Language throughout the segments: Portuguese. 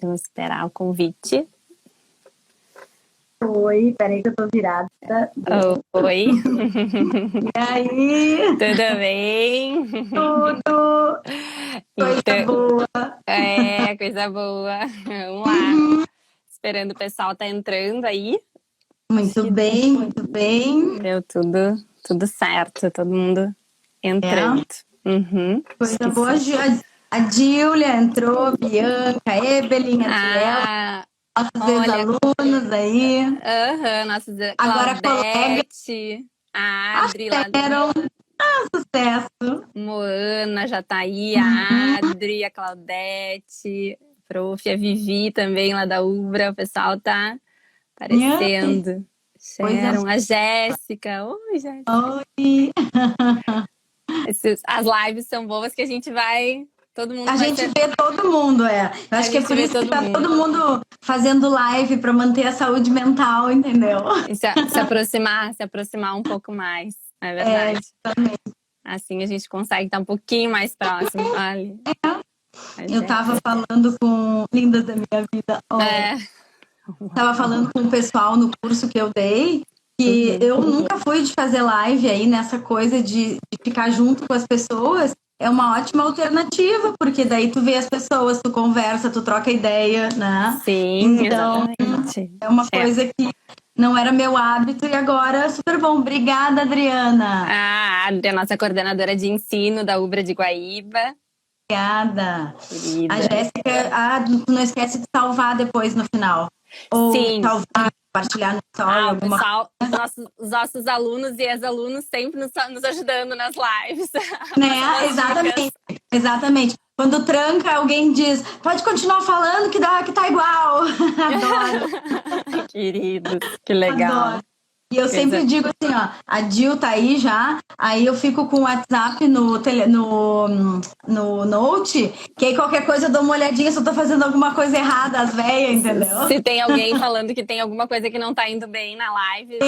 Vamos esperar o convite. Oi, peraí que eu tô virada. Oi. E aí? Tudo bem? Tudo! Coisa boa! Coisa boa. Vamos lá. Esperando o pessoal tá entrando aí. Muito bem, muito bem. Deu tudo certo, todo mundo entrando. Coisa boa. A Júlia entrou, Bianca, Evelyn, a nossos ex-alunos aí. Nossos Agora Claudete, a Adri lá do... sucesso! Moana já tá aí, a Adri, a Claudete, prof, a Vivi também lá da Ubra, o pessoal tá aparecendo. Sharon, a Jéssica. Oi, Jéssica. Oi! As lives são boas que a gente vai... Todo mundo a gente vê todo mundo, Eu acho que é por isso que tá todo mundo fazendo live para manter a saúde mental, entendeu? E se aproximar um pouco mais, é verdade. Exatamente. Assim a gente consegue estar um pouquinho mais próximo. Olha. Eu tava falando com lindas da minha vida. Tava falando com o pessoal no curso que eu dei, que eu nunca fui de fazer live aí nessa coisa de ficar junto com as pessoas. É uma ótima alternativa, porque daí tu vê as pessoas, tu conversa, tu troca ideia, né? Sim, então, exatamente. É uma coisa que não era meu hábito e agora super bom. Obrigada, Adriana. A Adri, a nossa coordenadora de ensino da Ubra de Guaíba. Obrigada. Querida. A Jéssica, não esquece de salvar depois no final. Ou Sim. salvar, compartilhar no story. Pessoal, os nossos alunos e ex-alunos sempre nos ajudando nas lives. Né? Exatamente. Quando tranca, alguém diz, pode continuar falando que tá igual. Adoro. Queridos, que legal. Adoro. E eu sempre digo assim, a Jill tá aí já, aí eu fico com o WhatsApp no Note, que aí qualquer coisa eu dou uma olhadinha se eu tô fazendo alguma coisa errada, as velhas, entendeu? Se tem alguém falando que tem alguma coisa que não tá indo bem na live,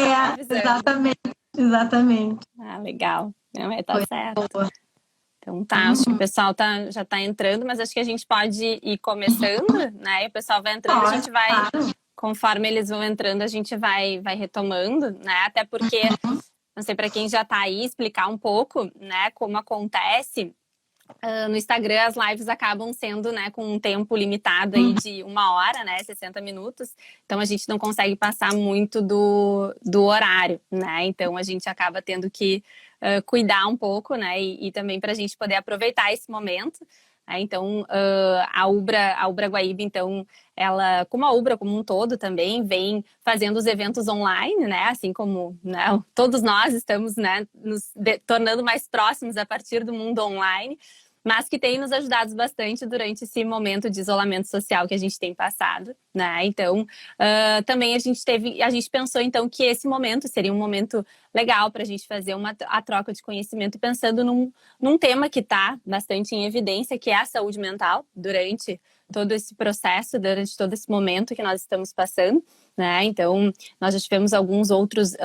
exatamente. Ah, legal. Tá certo. Boa. Então tá, acho que o pessoal já tá entrando, mas acho que a gente pode ir começando, né? E o pessoal vai entrando, a gente vai... Conforme eles vão entrando, a gente vai retomando, né? Até porque, não sei, para quem já tá aí, explicar um pouco, né? Como acontece. No Instagram, as lives acabam sendo, né, com um tempo limitado aí de 1 hora, né, 60 minutos. Então, a gente não consegue passar muito do horário, né? Então, a gente acaba tendo que cuidar um pouco, né? E também para a gente poder aproveitar esse momento. Então, a Ubra Guaíba, então, ela, como a Ubra como um todo também, vem fazendo os eventos online, né? Assim como, né, todos nós estamos, né, nos tornando mais próximos a partir do mundo online, mas que tem nos ajudado bastante durante esse momento de isolamento social que a gente tem passado, né? Então, também a gente pensou, então, que esse momento seria um momento legal para a gente fazer a troca de conhecimento, pensando num tema que está bastante em evidência, que é a saúde mental, durante todo esse processo, durante todo esse momento que nós estamos passando, né? Então, nós já tivemos alguns outros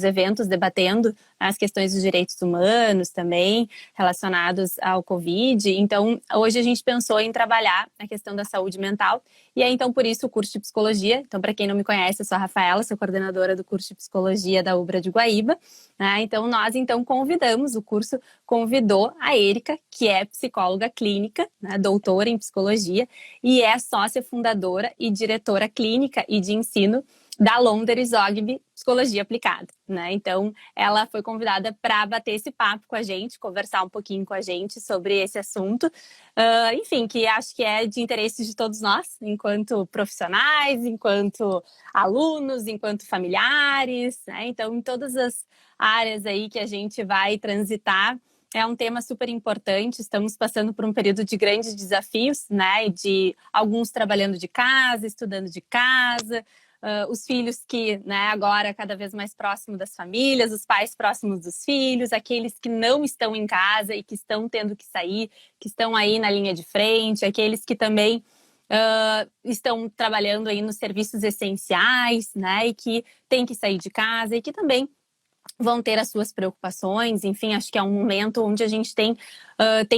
eventos debatendo as questões dos direitos humanos também, relacionados ao Covid. Então, hoje a gente pensou em trabalhar a questão da saúde mental. E aí, então, por isso, o curso de psicologia. Então, para quem não me conhece, eu sou a Rafaela, sou coordenadora do curso de psicologia da Ubra de Guaíba. Né? Então, nós convidamos, o curso convidou a Érica, que é psicóloga clínica, né, doutora em psicologia, e é sócia fundadora e diretora clínica e de ensino da Londres Zogby Psicologia Aplicada, né? Então, ela foi convidada para bater esse papo com a gente, conversar um pouquinho com a gente sobre esse assunto, enfim, que acho que é de interesse de todos nós, enquanto profissionais, enquanto alunos, enquanto familiares, né? Então, em todas as áreas aí que a gente vai transitar, é um tema super importante. Estamos passando por um período de grandes desafios, né? E de alguns trabalhando de casa, estudando de casa, os filhos que, né, agora cada vez mais próximo das famílias, os pais próximos dos filhos, aqueles que não estão em casa e que estão tendo que sair, que estão aí na linha de frente, aqueles que também estão trabalhando aí nos serviços essenciais, né? E que têm que sair de casa e que também vão ter as suas preocupações, enfim, acho que é um momento onde a gente tem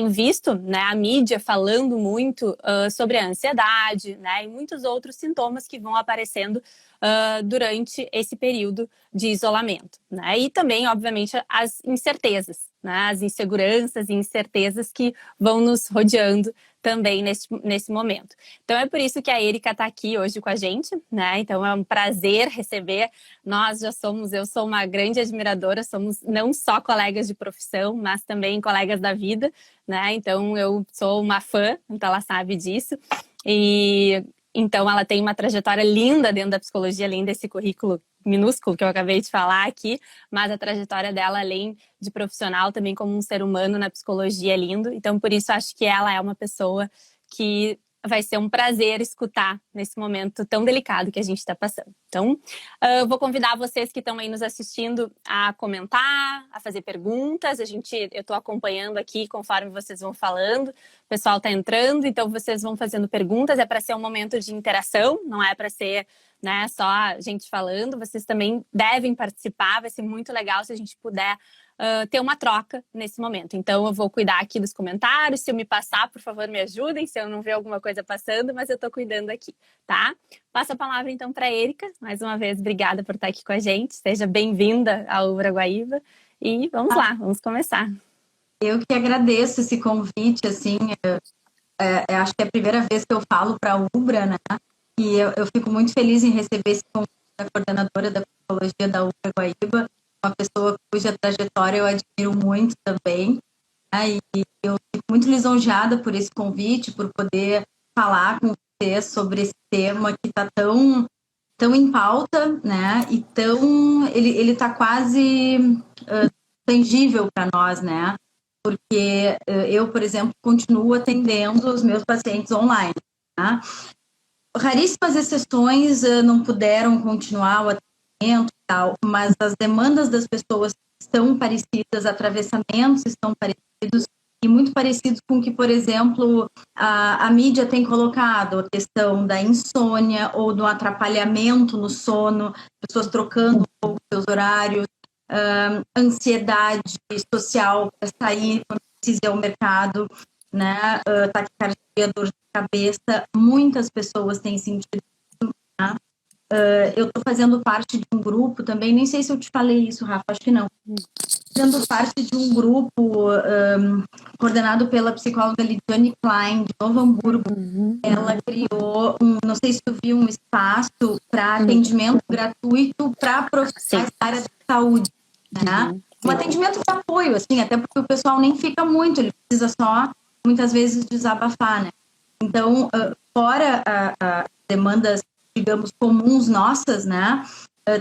visto, né, a mídia falando muito sobre a ansiedade, né, e muitos outros sintomas que vão aparecendo durante esse período de isolamento, né, e também, obviamente, as incertezas, né, as inseguranças e incertezas que vão nos rodeando também nesse momento. Então é por isso que a Erika está aqui hoje com a gente, né? Então é um prazer receber. Eu sou uma grande admiradora, somos não só colegas de profissão, mas também colegas da vida, né? Então eu sou uma fã, então ela sabe disso. E então ela tem uma trajetória linda dentro da psicologia, além desse currículo minúsculo que eu acabei de falar aqui, mas a trajetória dela, além de profissional, também como um ser humano na psicologia é lindo. Então, por isso, acho que ela é uma pessoa que vai ser um prazer escutar nesse momento tão delicado que a gente está passando. Então, eu vou convidar vocês que estão aí nos assistindo a comentar, a fazer perguntas. Eu estou acompanhando aqui conforme vocês vão falando. O pessoal está entrando, então vocês vão fazendo perguntas. É para ser um momento de interação, não é para ser, né, só a gente falando. Vocês também devem participar. Vai ser muito legal se a gente puder ter uma troca nesse momento. Então, eu vou cuidar aqui dos comentários. Se eu me passar, por favor, me ajudem, se eu não ver alguma coisa passando, mas eu estou cuidando aqui, tá? Passo a palavra, então, para a Erika. Mais uma vez, obrigada por estar aqui com a gente. Seja bem-vinda ao Ubra Guaíba. E vamos lá, vamos começar. Eu que agradeço esse convite, assim, eu acho que é a primeira vez que eu falo para a Ubra, né? E eu fico muito feliz em receber esse convite da coordenadora da psicologia da Ubra Guaíba, uma pessoa cuja trajetória eu admiro muito também, né? E eu fico muito lisonjeada por esse convite, por poder falar com você sobre esse tema que está tão em pauta, né? E ele está quase tangível para nós, né? Porque eu, por exemplo, continuo atendendo os meus pacientes online, tá? Raríssimas exceções não puderam continuar o atendimento e tal, mas as demandas das pessoas estão parecidas, atravessamentos estão parecidos e muito parecidos com o que, por exemplo, a mídia tem colocado, a questão da insônia ou do atrapalhamento no sono, pessoas trocando um pouco seus horários, ansiedade social para sair quando precisa ir ao mercado, né? Taquicardia, dor de cabeça, muitas pessoas têm sentido isso, né? Eu estou fazendo parte de um grupo também, nem sei se eu te falei isso, Rafa, acho que não. Fazendo parte de um grupo coordenado pela psicóloga Lidiane Klein, de Novo Hamburgo. Ela criou, não sei se tu viu, um espaço para atendimento gratuito para profissionais da área da saúde, né? Um atendimento de apoio, assim, até porque o pessoal nem fica muito, ele precisa só, muitas vezes, desabafar, né? Então, fora as demandas, digamos, comuns nossas, né?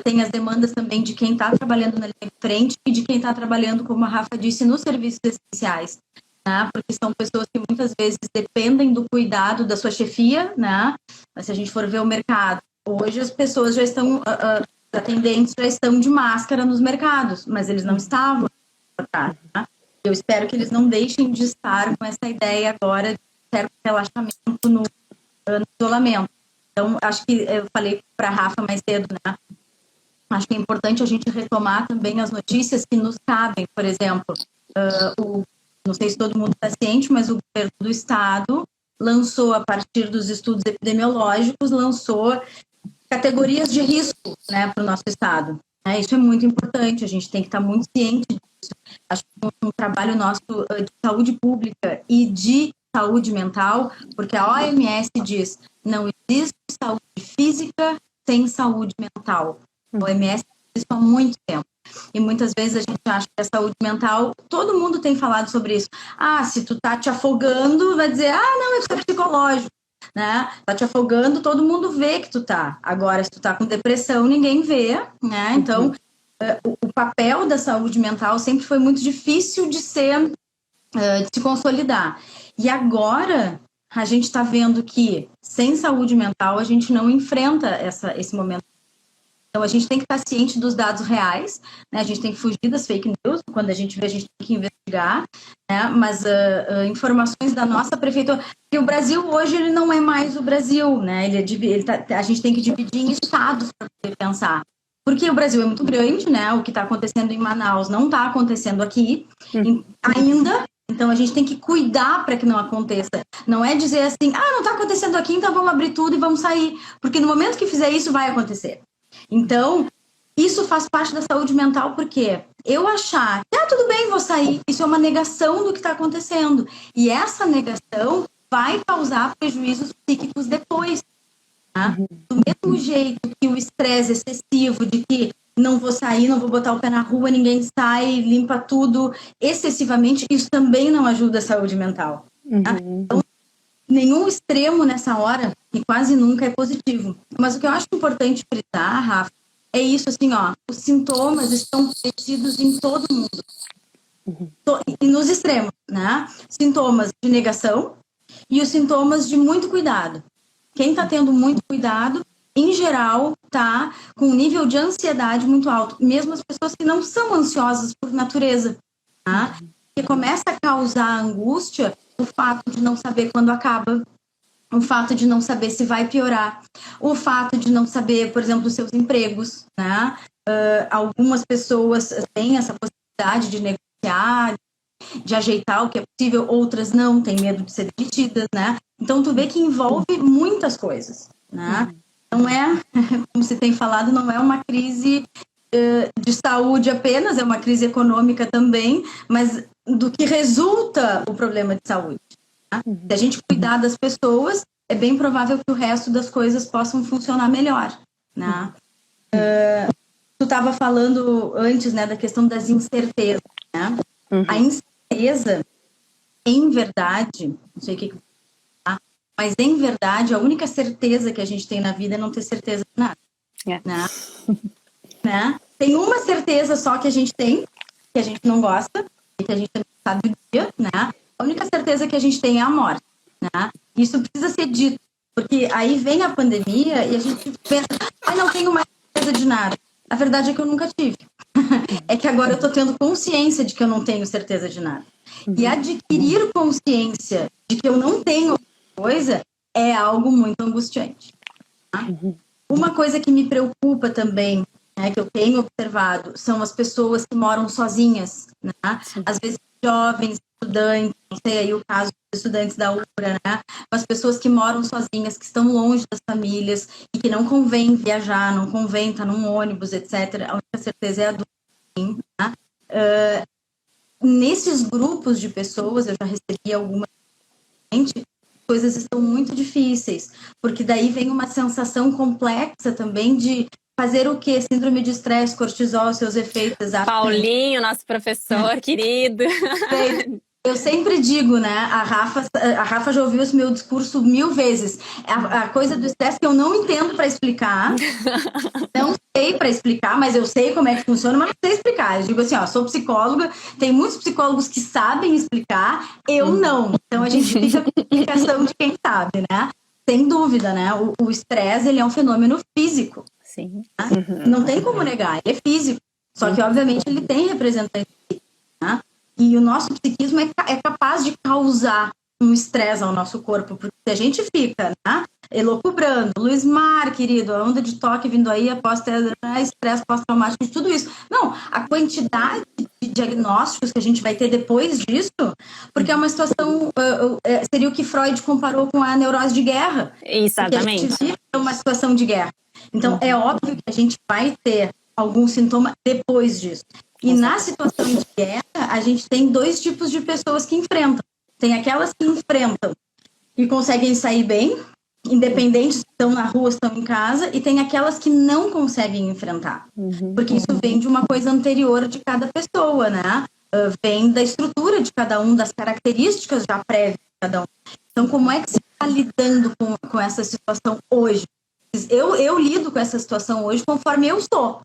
Tem as demandas também de quem está trabalhando na linha de frente e de quem está trabalhando, como a Rafa disse, nos serviços essenciais, né? Porque são pessoas que muitas vezes dependem do cuidado da sua chefia, né? Mas se a gente for ver o mercado, hoje as pessoas já estão, os atendentes já estão de máscara nos mercados, mas eles não estavam atrás, né? Eu espero que eles não deixem de estar com essa ideia agora de certo relaxamento no isolamento. Então, acho que eu falei para a Rafa mais cedo, né? Acho que é importante a gente retomar também as notícias que nos cabem. Por exemplo, não sei se todo mundo está ciente, mas o governo do estado lançou, a partir dos estudos epidemiológicos, lançou categorias de risco, né, para o nosso estado. Isso é muito importante, a gente tem que estar muito ciente disso. Acho que é um trabalho nosso de saúde pública e de saúde mental, porque a OMS diz, não existe saúde física sem saúde mental. A OMS diz isso há muito tempo. E muitas vezes a gente acha que a saúde mental, todo mundo tem falado sobre isso. Se tu tá te afogando, vai dizer, não, isso é psicológico, né? Tá te afogando, todo mundo vê que tu tá. Agora, se tu tá com depressão, ninguém vê, né? Então, o papel da saúde mental sempre foi muito difícil de se consolidar. E agora, a gente está vendo que, sem saúde mental, a gente não enfrenta esse momento. Então, a gente tem que estar ciente dos dados reais, né? A gente tem que fugir das fake news, quando a gente vê, a gente tem que investigar, né? Mas informações da nossa prefeitura... E o Brasil, hoje, ele não é mais o Brasil, né? A gente tem que dividir em estados para poder pensar. porque o Brasil é muito grande, né? O que está acontecendo em Manaus não está acontecendo aqui ainda. Então, a gente tem que cuidar para que não aconteça. Não é dizer assim, não está acontecendo aqui, então vamos abrir tudo e vamos sair. Porque no momento que fizer isso, vai acontecer. Então, isso faz parte da saúde mental, porque eu achar que, tudo bem, vou sair, isso é uma negação do que está acontecendo. E essa negação vai causar prejuízos psíquicos depois. Tá? Do mesmo jeito que o estresse excessivo de que não vou sair, não vou botar o pé na rua, ninguém sai, limpa tudo excessivamente, isso também não ajuda a saúde mental. Tá? Então, nenhum extremo nessa hora, e quase nunca é positivo. Mas o que eu acho importante frisar, Rafa, é isso assim, os sintomas estão presentes em todo mundo. E nos extremos, né? Sintomas de negação e os sintomas de muito cuidado. Quem está tendo muito cuidado, em geral, está com um nível de ansiedade muito alto. Mesmo as pessoas que não são ansiosas por natureza. Tá? Que começa a causar angústia o fato de não saber quando acaba, o fato de não saber se vai piorar, o fato de não saber, por exemplo, os seus empregos. Né? Algumas pessoas têm essa possibilidade de negociar, de ajeitar o que é possível, outras não, têm medo de ser demitidas, né? Então, tu vê que envolve muitas coisas, né? Não é, como se tem falado, não é uma crise de saúde apenas, é uma crise econômica também, mas do que resulta o problema de saúde. Tá? Se a gente cuidar das pessoas, é bem provável que o resto das coisas possam funcionar melhor, né? Tu estava falando antes, né, da questão das incertezas, né? A incerteza, em verdade, não sei o que mas em verdade, a única certeza que a gente tem na vida é não ter certeza de nada. Né? Tem uma certeza só que a gente tem, que a gente não gosta, e que a gente não sabe do dia, né? A única certeza que a gente tem é a morte, né? Isso precisa ser dito, porque aí vem a pandemia e a gente pensa, não tenho mais certeza de nada. A verdade é que eu nunca tive. É que agora eu tô tendo consciência de que eu não tenho certeza de nada. E adquirir consciência de que eu não tenho coisa é algo muito angustiante. Tá? Uma coisa que me preocupa também, né, que eu tenho observado, são as pessoas que moram sozinhas, né? Às vezes jovens, estudantes, não sei aí o caso dos estudantes da UBRA, né? As pessoas que moram sozinhas, que estão longe das famílias e que não convém viajar, não convém estar num ônibus, etc. A única certeza é a do né? Nesses grupos de pessoas, eu já recebi algumas coisas estão muito difíceis, porque daí vem uma sensação complexa também de fazer o quê? Síndrome de estresse, cortisol, seus efeitos. Paulinho, nosso professor querido. Eu sempre digo, né? A Rafa já ouviu esse meu discurso 1000 vezes. A coisa do estresse que eu não entendo para explicar. Não sei para explicar, mas eu sei como é que funciona, mas não sei explicar. Eu digo assim, sou psicóloga, tem muitos psicólogos que sabem explicar, eu não. Então a gente fica com a explicação de quem sabe, né? Sem dúvida, né? O estresse, ele é um fenômeno físico. Sim. Né? Não tem como negar, ele é físico. Só que, obviamente, ele tem representante, né? E o nosso psiquismo é capaz de causar um estresse ao nosso corpo, porque se a gente fica, né, elocubrando, Luiz Mar, querido, a onda de toque vindo aí após ter estresse pós-traumático, de tudo isso. Não, a quantidade de diagnósticos que a gente vai ter depois disso, porque é uma situação, seria o que Freud comparou com a neurose de guerra. Exatamente. Porque a gente vive uma situação de guerra. Então, é óbvio que a gente vai ter algum sintoma depois disso. E na situação de guerra, a gente tem 2 tipos de pessoas que enfrentam. Tem aquelas que enfrentam e conseguem sair bem, independentes se estão na rua, estão em casa, e tem aquelas que não conseguem enfrentar. Porque isso vem de uma coisa anterior de cada pessoa, né? Vem da estrutura de cada um, das características já prévias de cada um. Então, como é que você está lidando com essa situação hoje? Eu lido com essa situação hoje conforme eu sou.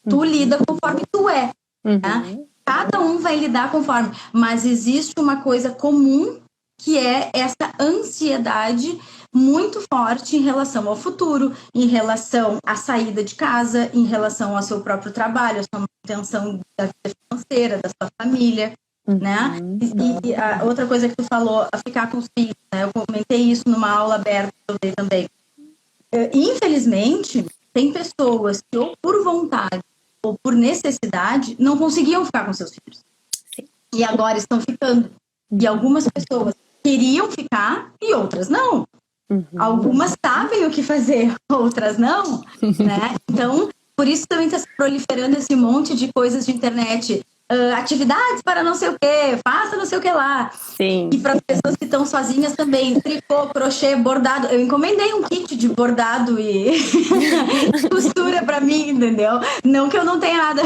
Tu lida conforme tu é. Né? Cada um vai lidar conforme. Mas existe uma coisa comum, que é essa ansiedade muito forte em relação ao futuro, em relação à saída de casa, em relação ao seu próprio trabalho, à sua manutenção da vida financeira, da sua família, né? E a outra coisa que tu falou, a ficar com os filhos, né? Eu comentei isso numa aula aberta que eu dei também. Infelizmente, tem pessoas que ou por vontade ou por necessidade não conseguiam ficar com seus filhos. Sim. E agora estão ficando. E algumas pessoas queriam ficar e outras não. Algumas sabem o que fazer, outras não, né? Então, por isso também está se proliferando esse monte de coisas de internet. Atividades para não sei o que, faça não sei o que lá. Sim. E para as pessoas que estão sozinhas também, tricô, crochê, bordado. Eu encomendei um kit de bordado e costura para mim, entendeu? Não que eu não tenha nada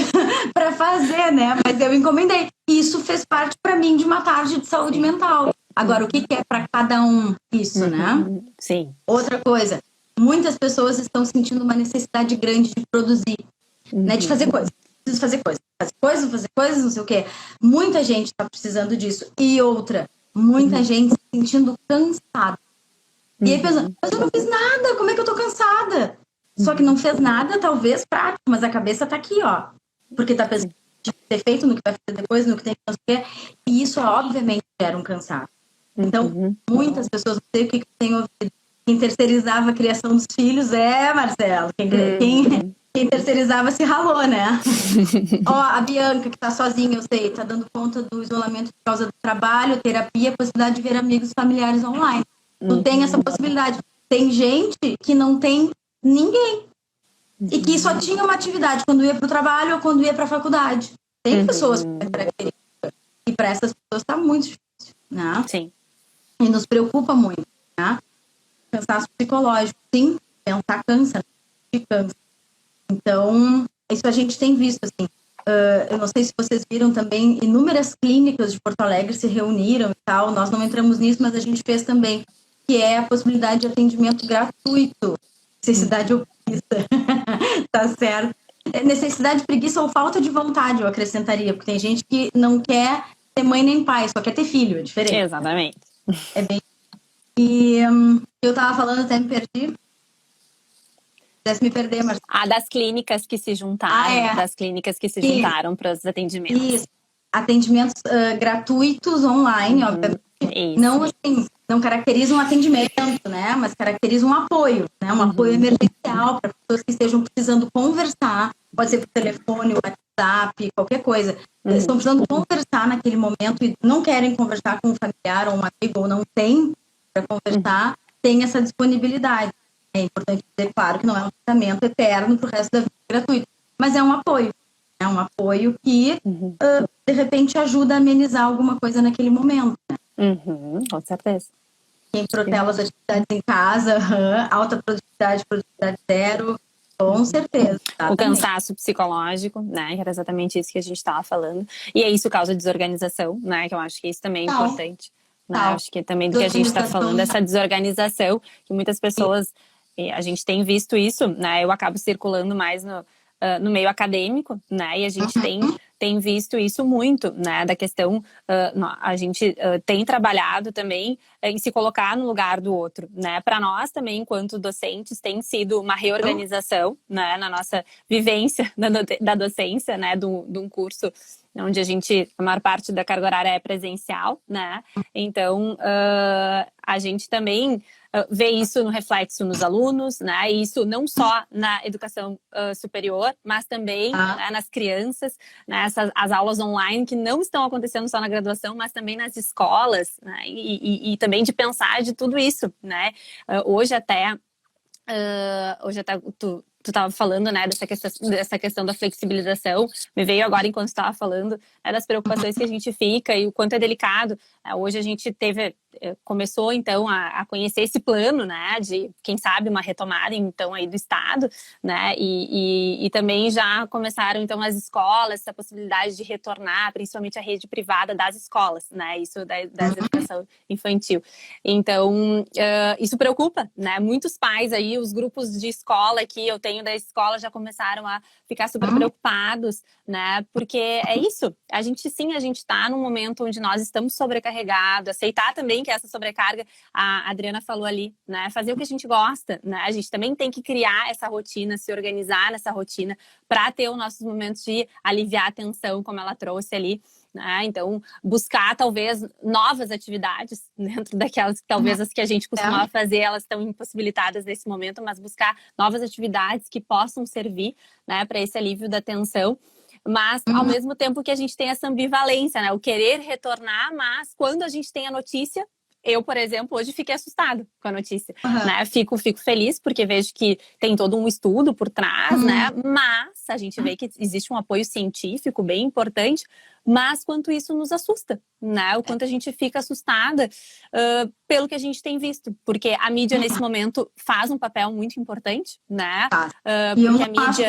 para fazer, né? Mas eu encomendei. E isso fez parte para mim de uma tarde de saúde mental. Agora, o que é para cada um isso, né? Sim. Outra coisa, muitas pessoas estão sentindo uma necessidade grande de produzir, né? De fazer coisas. Preciso fazer coisas, não sei o quê. Muita gente está precisando disso. E outra, muita gente se sentindo cansada. E aí pensando, mas eu não fiz nada, como é que eu tô cansada? Só que não fez nada, talvez prático, mas a cabeça tá aqui, ó. Porque tá pensando em ter feito, no que vai fazer depois, no que tem que fazer. E isso, obviamente, gera um cansaço. Então, muitas pessoas, não sei o que tem ouvido, quem terceirizava a criação dos filhos Marcelo, quem terceirizava se ralou, né? Ó, a Bianca, que tá sozinha, eu sei, tá dando conta do isolamento por causa do trabalho, terapia, possibilidade de ver amigos familiares online. Tu tem essa possibilidade. Tem gente que não tem ninguém. E que só tinha uma atividade quando ia pro trabalho ou quando ia pra faculdade. Tem pessoas com essa característica. E para essas pessoas tá muito difícil, né? Sim. E nos preocupa muito, né? Cansaço psicológico, sim, pensar cansa, cansa. Então, isso a gente tem visto, assim. Eu não sei se vocês viram também, inúmeras clínicas de Porto Alegre se reuniram e tal. Nós não entramos nisso, mas a gente fez também, que é a possibilidade de atendimento gratuito. Necessidade ou preguiça. Tá certo. Necessidade, preguiça ou falta de vontade, eu acrescentaria, porque tem gente que não quer ter mãe nem pai, só quer ter filho, é diferente. Exatamente. É bem. E eu tava falando, até me perdi. Se me perder, Marcelo. Das clínicas que se juntaram, das clínicas que se juntaram para os atendimentos. Isso. Atendimentos gratuitos online, obviamente. Isso. Não, assim, não caracterizam um atendimento, né? Mas caracterizam um apoio, né? Um apoio emergencial para pessoas que estejam precisando conversar. Pode ser por telefone, WhatsApp, qualquer coisa. Estão precisando conversar naquele momento e não querem conversar com um familiar ou um amigo, ou não tem para conversar, tem essa disponibilidade. É importante dizer, claro, que não é um tratamento eterno para o resto da vida gratuito, mas é um apoio. É um apoio que, de repente, ajuda a amenizar alguma coisa naquele momento. Né? Com certeza. Quem protela as atividades em casa, alta produtividade zero, com certeza. O cansaço psicológico, né? Que era exatamente isso que a gente estava falando. E é isso causa desorganização, né? Que eu acho que isso também é importante. Né? Acho que também do que a gente está falando, essa desorganização, que muitas pessoas, a gente tem visto isso, né? Eu acabo circulando mais no meio acadêmico, né? E a gente tem visto isso muito, né? Da questão, a gente tem trabalhado também em se colocar no lugar do outro, né? Para nós também, enquanto docentes, tem sido uma reorganização, né? Na nossa vivência da docência, né? De um curso onde a maior parte da carga horária é presencial, né? Então, a gente também vê isso no reflexo nos alunos, né? E isso não só na educação superior, mas também né, nas crianças, né? As aulas online que não estão acontecendo só na graduação, mas também nas escolas, né? E também de pensar de tudo isso, né? Hoje até tu estava falando, né, dessa questão da flexibilização, me veio agora enquanto estava falando, né, das preocupações que a gente fica e o quanto é delicado. Hoje a gente começou então a conhecer esse plano, né, de quem sabe uma retomada então aí do Estado, né, e também já começaram então as escolas, essa possibilidade de retornar, principalmente a rede privada das escolas, né, isso da educação infantil. Então, isso preocupa, né, muitos pais aí, os grupos de escola que eu tenho da escola já começaram a ficar super preocupados, né, porque é isso, a gente está num momento onde nós estamos sobrecarregados, aceitar também que essa sobrecarga, a Adriana falou ali, né, fazer o que a gente gosta, né, a gente também tem que criar essa rotina, se organizar nessa rotina para ter os nossos momentos de aliviar a tensão, como ela trouxe ali, né? Então, buscar talvez novas atividades dentro daquelas que talvez as que a gente costumava fazer, elas estão impossibilitadas nesse momento, mas buscar novas atividades que possam servir, né, para esse alívio da tensão. Mas, ao mesmo tempo que a gente tem essa ambivalência, né? O querer retornar, mas quando a gente tem a notícia, eu, por exemplo, hoje fiquei assustada com a notícia, né? Fico feliz porque vejo que tem todo um estudo por trás, né? Mas a gente vê que existe um apoio científico bem importante, mas quanto isso nos assusta, né? O quanto a gente fica assustada pelo que a gente tem visto, porque a mídia nesse momento faz um papel muito importante, né? E eu não acho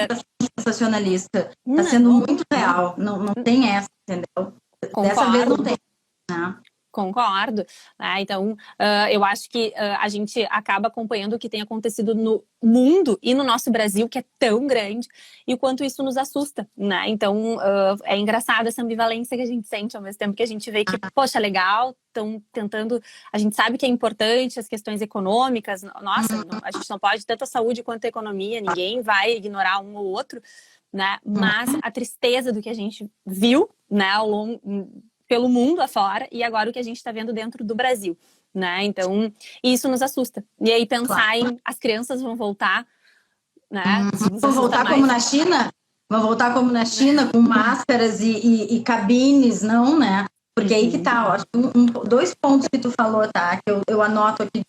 sensacionalista, tá sendo muito real, não tem essa, entendeu? Concordo. Dessa vez não tem, né? Concordo. Então, eu acho que a gente acaba acompanhando o que tem acontecido no mundo e no nosso Brasil, que é tão grande, e o quanto isso nos assusta, né? Então, é engraçado essa ambivalência que a gente sente, ao mesmo tempo que a gente vê que, poxa, legal, estão tentando... A gente sabe que é importante as questões econômicas, nossa, a gente não pode tanto a saúde quanto a economia, ninguém vai ignorar um ou outro, né? Mas a tristeza do que a gente viu, né, ao longo... pelo mundo afora, e agora o que a gente está vendo dentro do Brasil, né? Então, isso nos assusta. E aí pensar em as crianças vão voltar, né? Vão voltar como na China? Vão voltar como na China, com máscaras e cabines, não, né? Porque aí que tá, ó, dois pontos que tu falou, tá? Que eu anoto aqui.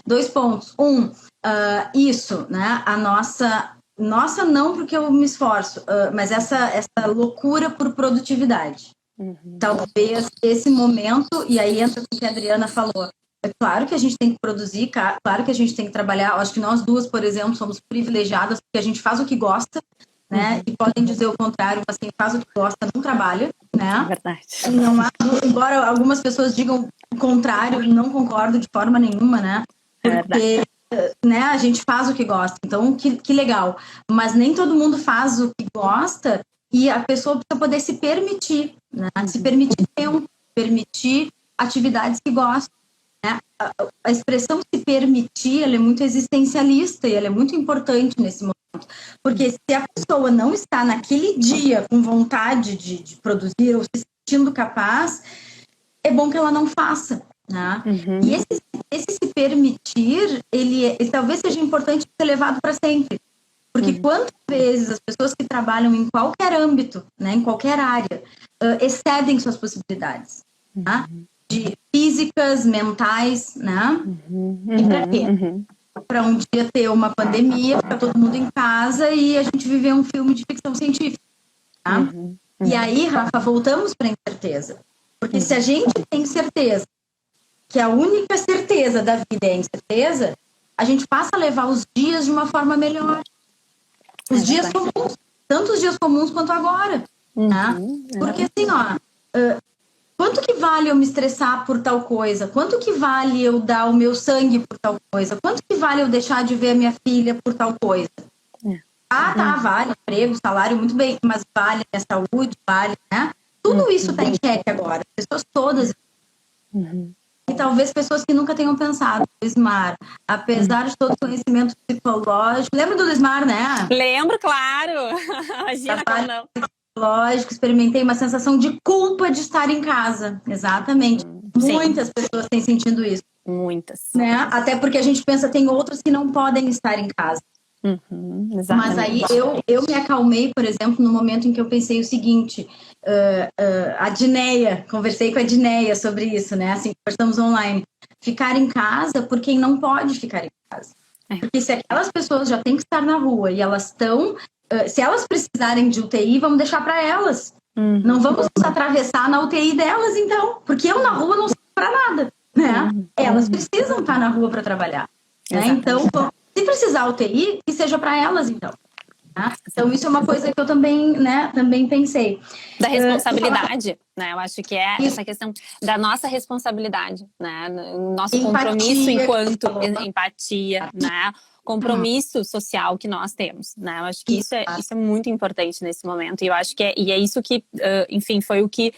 2 pontos. Isso, né? A nossa não, porque eu me esforço, mas essa loucura por produtividade. Talvez esse momento, e aí entra o que a Adriana falou, é claro que a gente tem que produzir, claro que a gente tem que trabalhar, acho que nós duas, por exemplo, somos privilegiadas porque a gente faz o que gosta, né, e podem dizer o contrário, mas quem faz o que gosta não trabalha, né. É verdade. Não há, embora algumas pessoas digam o contrário, não concordo de forma nenhuma, né, porque né, a gente faz o que gosta, então que legal, mas nem todo mundo faz o que gosta e a pessoa precisa poder se permitir, né, se permitir tempo, permitir atividades que gosta, né? A expressão se permitir, ela é muito existencialista e ela é muito importante nesse momento, porque se a pessoa não está naquele dia com vontade de produzir ou se sentindo capaz, é bom que ela não faça, né? E esse se permitir, ele talvez seja importante ser levado para sempre. Porque quantas vezes as pessoas que trabalham em qualquer âmbito, né, em qualquer área, excedem suas possibilidades, né? De físicas, mentais, né? E para quê? Para um dia ter uma pandemia, para todo mundo em casa e a gente viver um filme de ficção científica, tá? E aí, Rafa, voltamos para a incerteza. Porque se a gente tem certeza que a única certeza da vida é a incerteza, a gente passa a levar os dias de uma forma melhor. Os dias comuns, tanto os dias comuns quanto agora. Tá? Porque assim, ó, quanto que vale eu me estressar por tal coisa? Quanto que vale eu dar o meu sangue por tal coisa? Quanto que vale eu deixar de ver a minha filha por tal coisa? Tá, vale, emprego, salário, muito bem, mas vale a saúde, vale, né? Tudo isso tá em xeque agora. As pessoas todas... E talvez pessoas que nunca tenham pensado. Luismar, apesar de todo o conhecimento psicológico... Lembra do Luismar, né? Lembro, claro! Imagina como não. Psicológico, experimentei uma sensação de culpa de estar em casa. Exatamente. Muitas pessoas têm sentido isso. Muitas. Né? Até porque a gente pensa, tem outros que não podem estar em casa. Mas aí eu me acalmei, por exemplo, no momento em que eu pensei o seguinte, a Dineia, conversei com a Dineia sobre isso, né? Assim, estamos online. Ficar em casa por quem não pode ficar em casa. Porque se aquelas pessoas já têm que estar na rua e elas estão... se elas precisarem de UTI, vamos deixar para elas. Não vamos nos atravessar na UTI delas, então. Porque eu na rua não sirvo para nada, né? Elas precisam estar na rua para trabalhar. Né? Então, se precisar UTI, que seja para elas, então. Tá? Então, isso é uma coisa que eu também, né, também pensei. Da responsabilidade, né? Eu acho que é essa questão da nossa responsabilidade, né? Nosso compromisso enquanto empatia, né? Compromisso social que nós temos, né? Eu acho que isso é muito importante nesse momento. E eu acho que é isso que, enfim, foi o que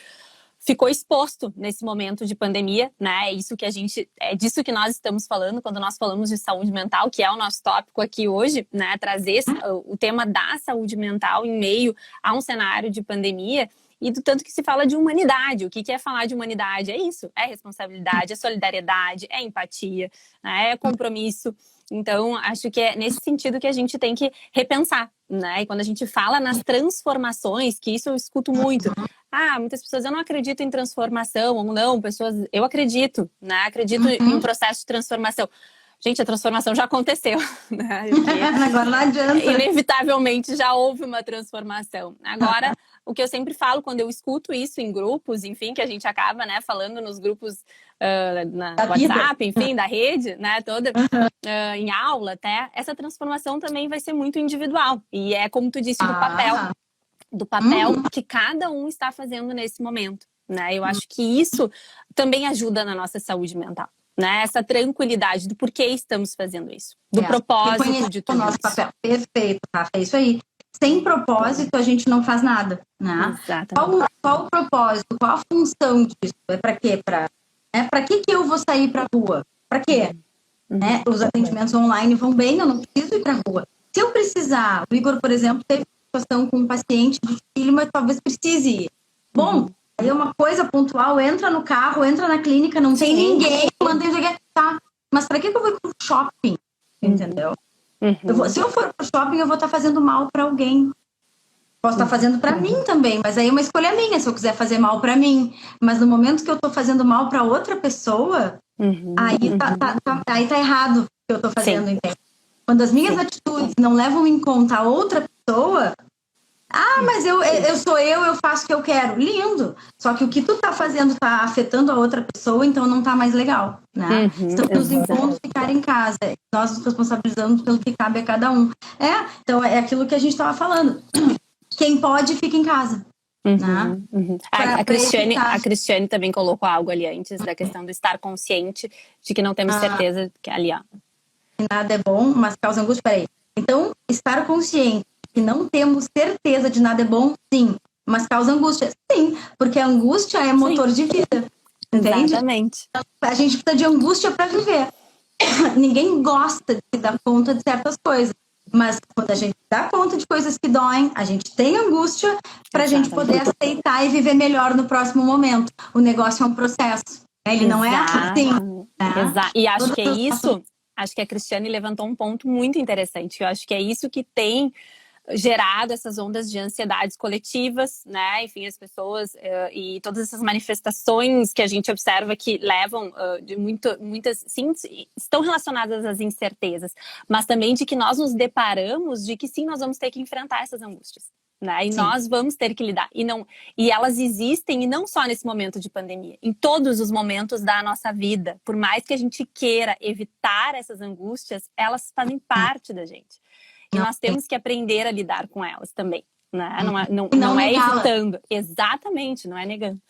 ficou exposto nesse momento de pandemia, né? É disso que nós estamos falando quando nós falamos de saúde mental, que é o nosso tópico aqui hoje, né? Trazer o tema da saúde mental em meio a um cenário de pandemia. e do tanto que se fala de humanidade. O que é falar de humanidade? É isso, é responsabilidade, é solidariedade, é empatia, né? É compromisso. Então, acho que é nesse sentido que a gente tem que repensar, né? E quando a gente fala nas transformações, que isso eu escuto muito. Muitas pessoas, eu não acredito em transformação, ou não, pessoas, eu acredito, né? Acredito em um processo de transformação. Gente, a transformação já aconteceu, né? Agora não adianta. Inevitavelmente já houve uma transformação. Agora, o que eu sempre falo quando eu escuto isso em grupos, enfim, que a gente acaba, né, falando nos grupos na WhatsApp, enfim, da rede, né, toda, em aula até, essa transformação também vai ser muito individual. E é como tu disse, do papel que cada um está fazendo nesse momento, né? Eu acho que isso também ajuda na nossa saúde mental. Né? Essa tranquilidade do porquê estamos fazendo isso, do propósito de tudo o nosso isso. Papel. Perfeito, Rafa, é isso aí. Sem propósito a gente não faz nada, né? Qual o propósito? Qual a função disso? É para quê? Para que eu vou sair para rua? Para quê? Né? Os atendimentos online vão bem, eu não preciso ir para rua. Se eu precisar, o Igor, por exemplo, teve uma situação com um paciente de filho, mas talvez precise ir. Bom, aí é uma coisa pontual, entra no carro, entra na clínica, não tem ninguém, mantém tá. Mas para que eu vou pro shopping? Entendeu? Se eu for pro shopping, eu vou estar fazendo mal para alguém. Posso estar fazendo para mim também, mas aí é uma escolha minha, se eu quiser fazer mal para mim. Mas no momento que eu tô fazendo mal para outra pessoa, aí tá errado o que eu tô fazendo. Quando as minhas atitudes não levam em conta a outra pessoa, mas eu sou eu faço o que eu quero. Lindo. Só que o que tu tá fazendo tá afetando a outra pessoa, então não tá mais legal, né? Estamos nos impondo ficar em casa. Nós nos responsabilizamos pelo que cabe a cada um. Então é aquilo que a gente tava falando. Quem pode, fica em casa. Né? A Cristiane também colocou algo ali antes, da questão do estar consciente de que não temos certeza que ali, nada é bom, mas causa angústia. Peraí. Então, estar consciente que não temos certeza de nada é bom, sim. Mas causa angústia, sim. Porque a angústia é motor de vida. Entende? Exatamente. A gente precisa de angústia para viver. Ninguém gosta de dar conta de certas coisas. Mas quando a gente dá conta de coisas que doem, a gente tem angústia para a gente poder aceitar e viver melhor no próximo momento. O negócio é um processo. Ele não é assim. Exato. E acho que é isso. Acho que a Cristiane levantou um ponto muito interessante. Eu acho que é isso que tem gerado essas ondas de ansiedades coletivas, né? Enfim, as pessoas e todas essas manifestações que a gente observa que levam de muitas, sim, estão relacionadas às incertezas, mas também de que nós nos deparamos de que sim, nós vamos ter que enfrentar essas angústias, né? E nós vamos ter que lidar. E elas existem, e não só nesse momento de pandemia, em todos os momentos da nossa vida. Por mais que a gente queira evitar essas angústias, elas fazem parte da gente. E nós temos que aprender a lidar com elas também, né? Não é evitando. Exatamente, não é negando.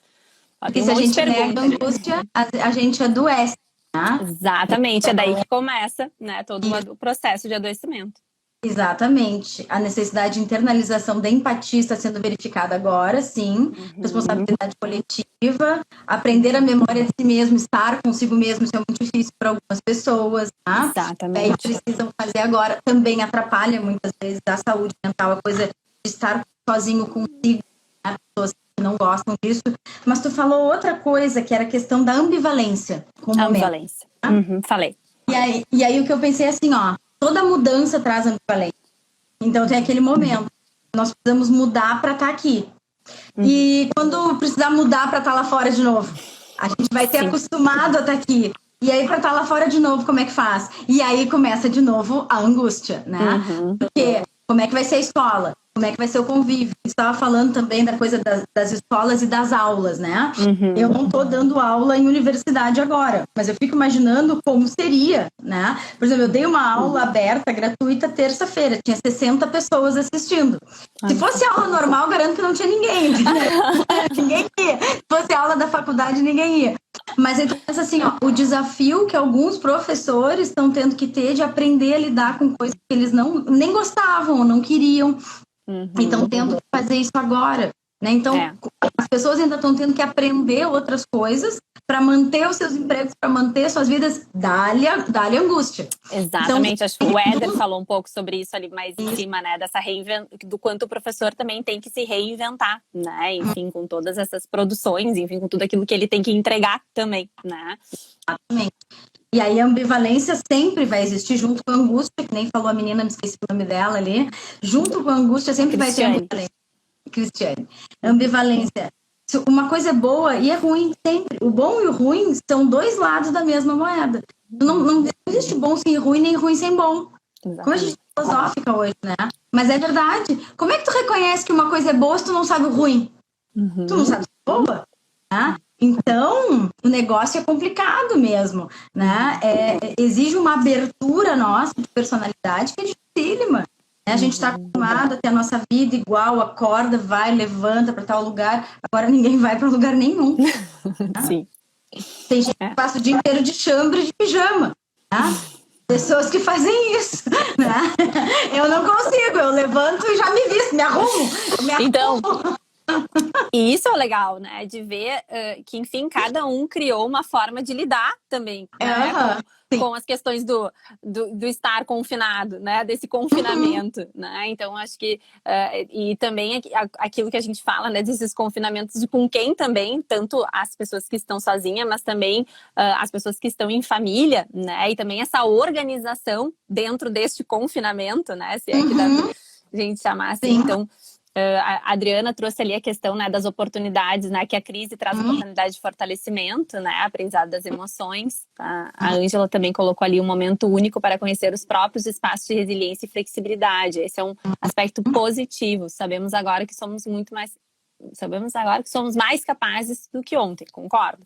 Porque se a gente nega a angústia, a gente adoece, né? Exatamente, é daí que começa, né, todo o processo de adoecimento. Exatamente. A necessidade de internalização da empatia está sendo verificada agora, sim. Responsabilidade coletiva, aprender a memória de si mesmo, estar consigo mesmo, isso é muito difícil para algumas pessoas, tá? Exatamente. E precisam fazer agora. Também atrapalha muitas vezes a saúde mental, a coisa de estar sozinho consigo, né? Pessoas que não gostam disso. Mas tu falou outra coisa, que era a questão da ambivalência. Ambivalência. Falei. E aí o que eu pensei é assim, toda mudança traz ambivalência. Então tem aquele momento. Nós precisamos mudar para estar aqui. E quando precisar mudar para estar lá fora de novo, a gente vai ter acostumado a estar aqui. E aí para estar lá fora de novo, como é que faz? E aí começa de novo a angústia, né? Porque como é que vai ser a escola? Como é que vai ser o convívio? Você estava falando também da coisa das escolas e das aulas, né? Eu não estou dando aula em universidade agora, mas eu fico imaginando como seria, né? Por exemplo, eu dei uma aula aberta, gratuita, terça-feira. Tinha 60 pessoas assistindo. Se fosse aula normal, garanto que não tinha ninguém. Ninguém ia. Se fosse aula da faculdade, ninguém ia. Mas então, assim, o desafio que alguns professores estão tendo que ter de aprender a lidar com coisas que eles nem gostavam ou não queriam. Então, tendo que fazer isso agora. né? Então, as pessoas ainda estão tendo que aprender outras coisas para manter os seus empregos, para manter suas vidas, dá-lhe angústia. Exatamente, então, acho que o Éder falou um pouco sobre isso ali mais em cima, né, do quanto o professor também tem que se reinventar, né, enfim, com todas essas produções, enfim, com tudo aquilo que ele tem que entregar também, né. Exatamente. E aí a ambivalência sempre vai existir junto com a angústia, que nem falou a menina, me esqueci o nome dela ali, junto com a angústia sempre vai ter ambivalência. Cristiane, ambivalência. Uma coisa é boa e é ruim sempre. O bom e o ruim são dois lados da mesma moeda. Não existe bom sem ruim, nem ruim sem bom. Exatamente. Como a gente é filosófica hoje, né? Mas é verdade. Como é que tu reconhece que uma coisa é boa se tu não sabe o ruim? Tu não sabe se é boa? Né? Então, o negócio é complicado mesmo, né? Exige uma abertura nossa de personalidade que é dificílima. A gente está acostumado a ter a nossa vida igual, acorda, vai, levanta para tal lugar. Agora ninguém vai para lugar nenhum. Tá? Sim. Tem gente que passa o dia inteiro de chambre e de pijama. Tá? Pessoas que fazem isso. Né? Eu não consigo, eu levanto e já me visto, me arrumo. Então, e isso é o legal, né? De ver que, enfim, cada um criou uma forma de lidar também, né? Com as questões do estar confinado, né? Desse confinamento, né? Então, acho que... e também aquilo que a gente fala, né? Desses confinamentos de com quem também, tanto as pessoas que estão sozinhas, mas também as pessoas que estão em família, né? E também essa organização dentro deste confinamento, né? Se é que dá pra gente chamar assim. Então... a Adriana trouxe ali a questão, né, das oportunidades, né, que a crise traz oportunidade de fortalecimento, né, aprendizado das emoções. A Ângela também colocou ali um momento único para conhecer os próprios espaços de resiliência e flexibilidade. Esse é um aspecto positivo. Sabemos agora que somos mais capazes do que ontem, concordo?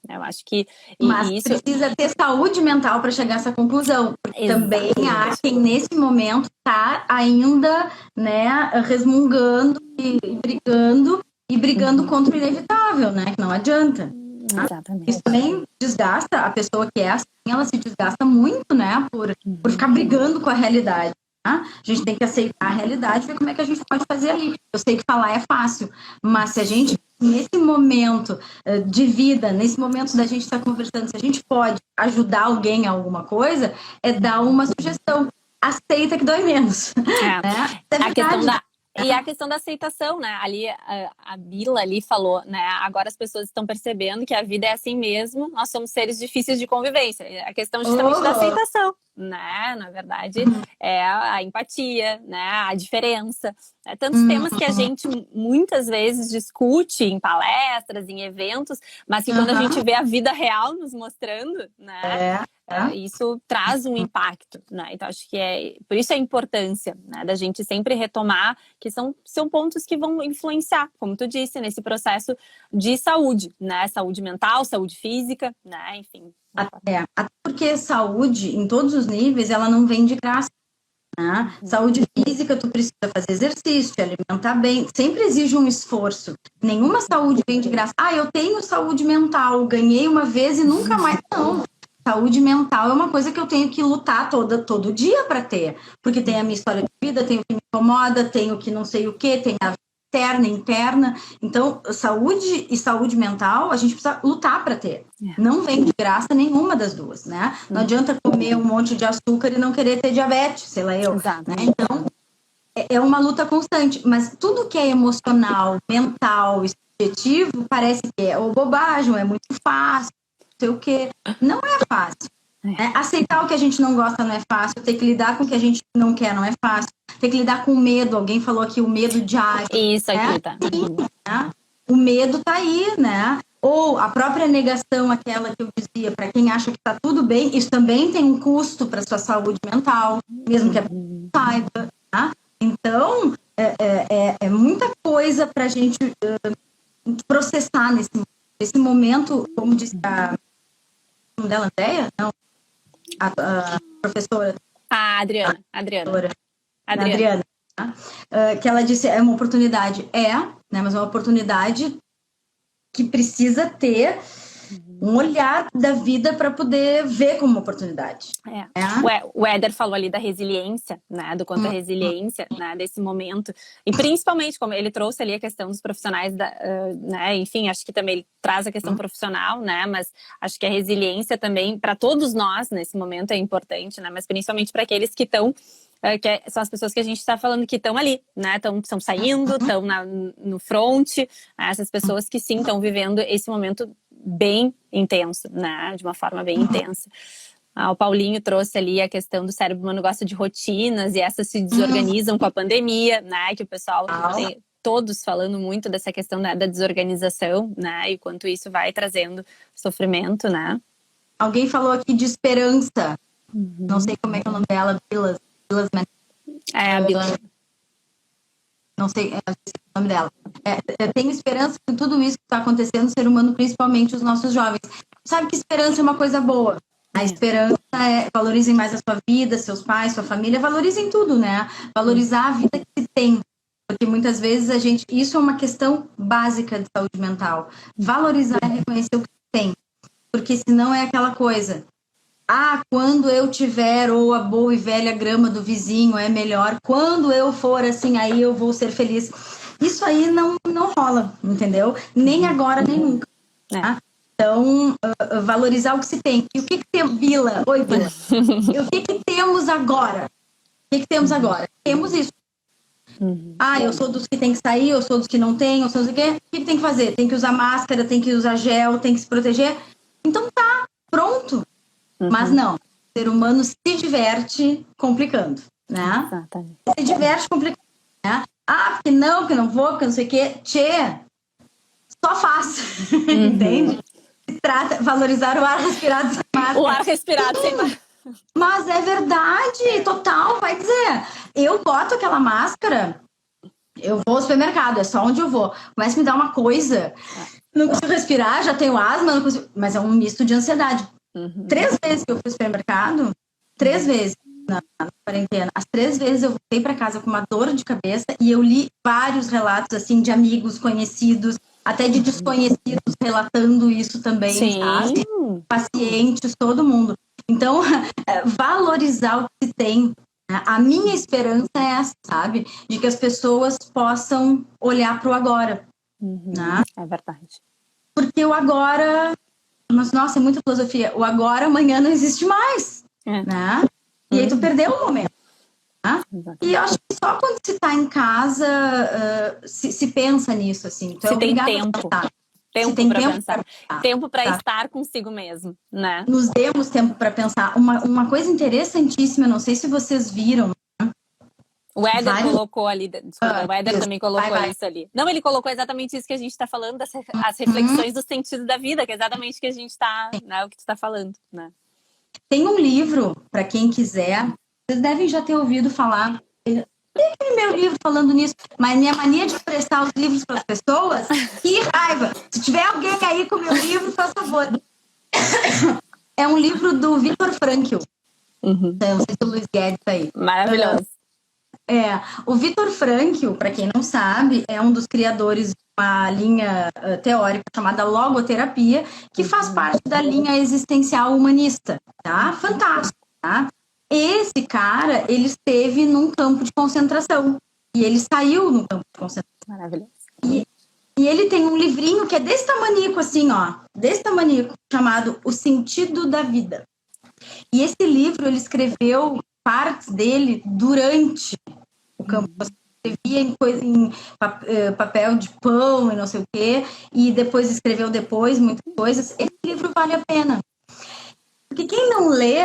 Eu acho que... Mas isso... precisa ter saúde mental para chegar a essa conclusão. Também há quem nesse momento está ainda, né, resmungando e brigando contra o inevitável, né? Que não adianta. Exatamente. Isso também desgasta a pessoa que é assim, ela se desgasta muito, né? Por ficar brigando com a realidade. A gente tem que aceitar a realidade e ver como é que a gente pode fazer ali. Eu sei que falar é fácil, mas se a gente, nesse momento de vida, nesse momento da gente estar conversando, se a gente pode ajudar alguém a alguma coisa, é dar uma sugestão. Aceita que dói menos. Né? A questão da aceitação, né? Ali a Bila ali falou, né? Agora as pessoas estão percebendo que a vida é assim mesmo, nós somos seres difíceis de convivência. A questão justamente da aceitação, né? Na verdade, é a empatia, né? A diferença. Né? Tantos temas que a gente muitas vezes discute em palestras, em eventos, mas que quando a gente vê a vida real nos mostrando, né? Isso traz um impacto, né? Então acho que por isso a importância, né, da gente sempre retomar que são pontos que vão influenciar, como tu disse, nesse processo de saúde, né? Saúde mental, saúde física, né? Enfim. Até porque saúde, em todos os níveis, ela não vem de graça. Né? Saúde física, tu precisa fazer exercício, te alimentar bem, sempre exige um esforço. Nenhuma saúde vem de graça. Eu tenho saúde mental, ganhei uma vez e nunca mais. Não. Saúde mental é uma coisa que eu tenho que lutar todo dia para ter. Porque tem a minha história de vida, tem o que me incomoda, tem o que não sei o que, tem a externa, interna. Então, saúde e saúde mental, a gente precisa lutar para ter. Não vem de graça nenhuma das duas, né? Não adianta comer um monte de açúcar e não querer ter diabetes, sei lá eu. Né? Então, é uma luta constante. Mas tudo que é emocional, mental, subjetivo, parece que é bobagem, é muito fácil. Sei o que, não é fácil. Aceitar o que a gente não gosta não é fácil, ter que lidar com o que a gente não quer não é fácil, ter que lidar com o medo, alguém falou aqui o medo diário. Isso aqui, tá. O medo tá aí, né? Ou a própria negação, aquela que eu dizia, para quem acha que tá tudo bem, isso também tem um custo para sua saúde mental, mesmo que a pessoa saiba. Tá? Então, é muita coisa para a gente processar nesse momento, como disse a dela, Andréia? Não. A professora. Adriana. Tá? Que ela disse, é uma oportunidade. Né? Mas é uma oportunidade que precisa ter um olhar da vida para poder ver como uma oportunidade. O Éder falou ali da resiliência, né, do quanto a resiliência, né, desse momento, e principalmente como ele trouxe ali a questão dos profissionais, né, enfim, acho que também ele traz a questão profissional, né, mas acho que a resiliência também para todos nós nesse momento é importante, né, mas principalmente para aqueles que estão são as pessoas que a gente está falando que estão ali, né? Estão saindo, estão no front, essas pessoas que sim estão vivendo esse momento bem intenso, né? De uma forma bem intensa. O Paulinho trouxe ali a questão do cérebro humano gosta de rotinas e essas se desorganizam com a pandemia, né? Que o pessoal tem todos falando muito dessa questão da desorganização, né? E quanto isso vai trazendo sofrimento, né? Alguém falou aqui de esperança. Não sei como é que é o nome dela, Vilas. A Bila. Não sei o nome dela. Tenho esperança que tudo isso que está acontecendo no ser humano, principalmente os nossos jovens. Sabe que esperança é uma coisa boa. A esperança valorizem mais a sua vida, seus pais, sua família, valorizem tudo, né? Valorizar a vida que se tem. Porque muitas vezes isso é uma questão básica de saúde mental. Valorizar e reconhecer o que tem. Porque senão é aquela coisa... quando eu tiver, ou a boa e velha grama do vizinho é melhor, quando eu for assim, aí eu vou ser feliz. Isso aí não rola, entendeu? Nem agora, nem nunca. Tá? Então, valorizar o que se tem. E o que tem, Bila? Oi, Bila. E o que temos agora? O que temos agora? Temos isso. Eu sou dos que tem que sair, eu sou dos que não tem, eu sou dos que... O que tem que fazer? Tem que usar máscara, tem que usar gel, tem que se proteger. Então tá, pronto. Mas não, o ser humano se diverte complicando, né? Exatamente. Se diverte complicando, né? Porque não vou, porque não sei o quê. Só faz, entende? Se trata valorizar o ar respirado sem máscara. O ar respirado sem máscara. Mas é verdade, total, vai dizer. Eu boto aquela máscara, eu vou ao supermercado, é só onde eu vou. Começa a me dar uma coisa, não consigo respirar, já tenho asma, não consigo... mas é um misto de ansiedade. 3 vezes que eu fui ao supermercado, 3 vezes na quarentena, as 3 vezes eu voltei para casa com uma dor de cabeça e eu li vários relatos assim de amigos, conhecidos, até de desconhecidos relatando isso também, sabe? Pacientes, todo mundo. Então, valorizar o que se tem. A minha esperança é essa, sabe? De que as pessoas possam olhar para o agora. Né? É verdade. Porque o agora... Mas, nossa, é muita filosofia. O agora, amanhã não existe mais. Né? E aí tu perdeu o momento. Né? E eu acho que só quando se tá em casa se pensa nisso, assim. Se tem tempo. Tempo para pensar. Tempo para estar consigo mesmo, né? Nos demos tempo para pensar. Uma coisa interessantíssima, não sei se vocês viram. O Éder colocou ali, desculpa, o Éder também colocou isso ali. Não, ele colocou exatamente isso que a gente está falando, as reflexões do sentido da vida, que é exatamente o que a gente está, né, o que tu está falando, né? Tem um livro, para quem quiser, vocês devem já ter ouvido falar, tem aquele meu livro falando nisso, mas minha mania de prestar os livros para as pessoas, que raiva! Se tiver alguém aí com o meu livro, por favor. É um livro do Viktor Frankl. Não sei se o Luiz Guedes tá aí. Maravilhoso. O Viktor Frankl, para quem não sabe, é um dos criadores de uma linha teórica chamada logoterapia, que faz parte da linha existencial humanista, tá? Fantástico, tá? Esse cara, ele esteve num campo de concentração e ele saiu no campo de concentração. Maravilhoso. E ele tem um livrinho que é desse tamanico, assim, ó, desse tamanico, chamado O Sentido da Vida. E esse livro, ele escreveu partes dele durante o campo. Você escrevia em papel de pão e não sei o quê, e depois escreveu muitas coisas. Esse livro vale a pena. Porque quem não lê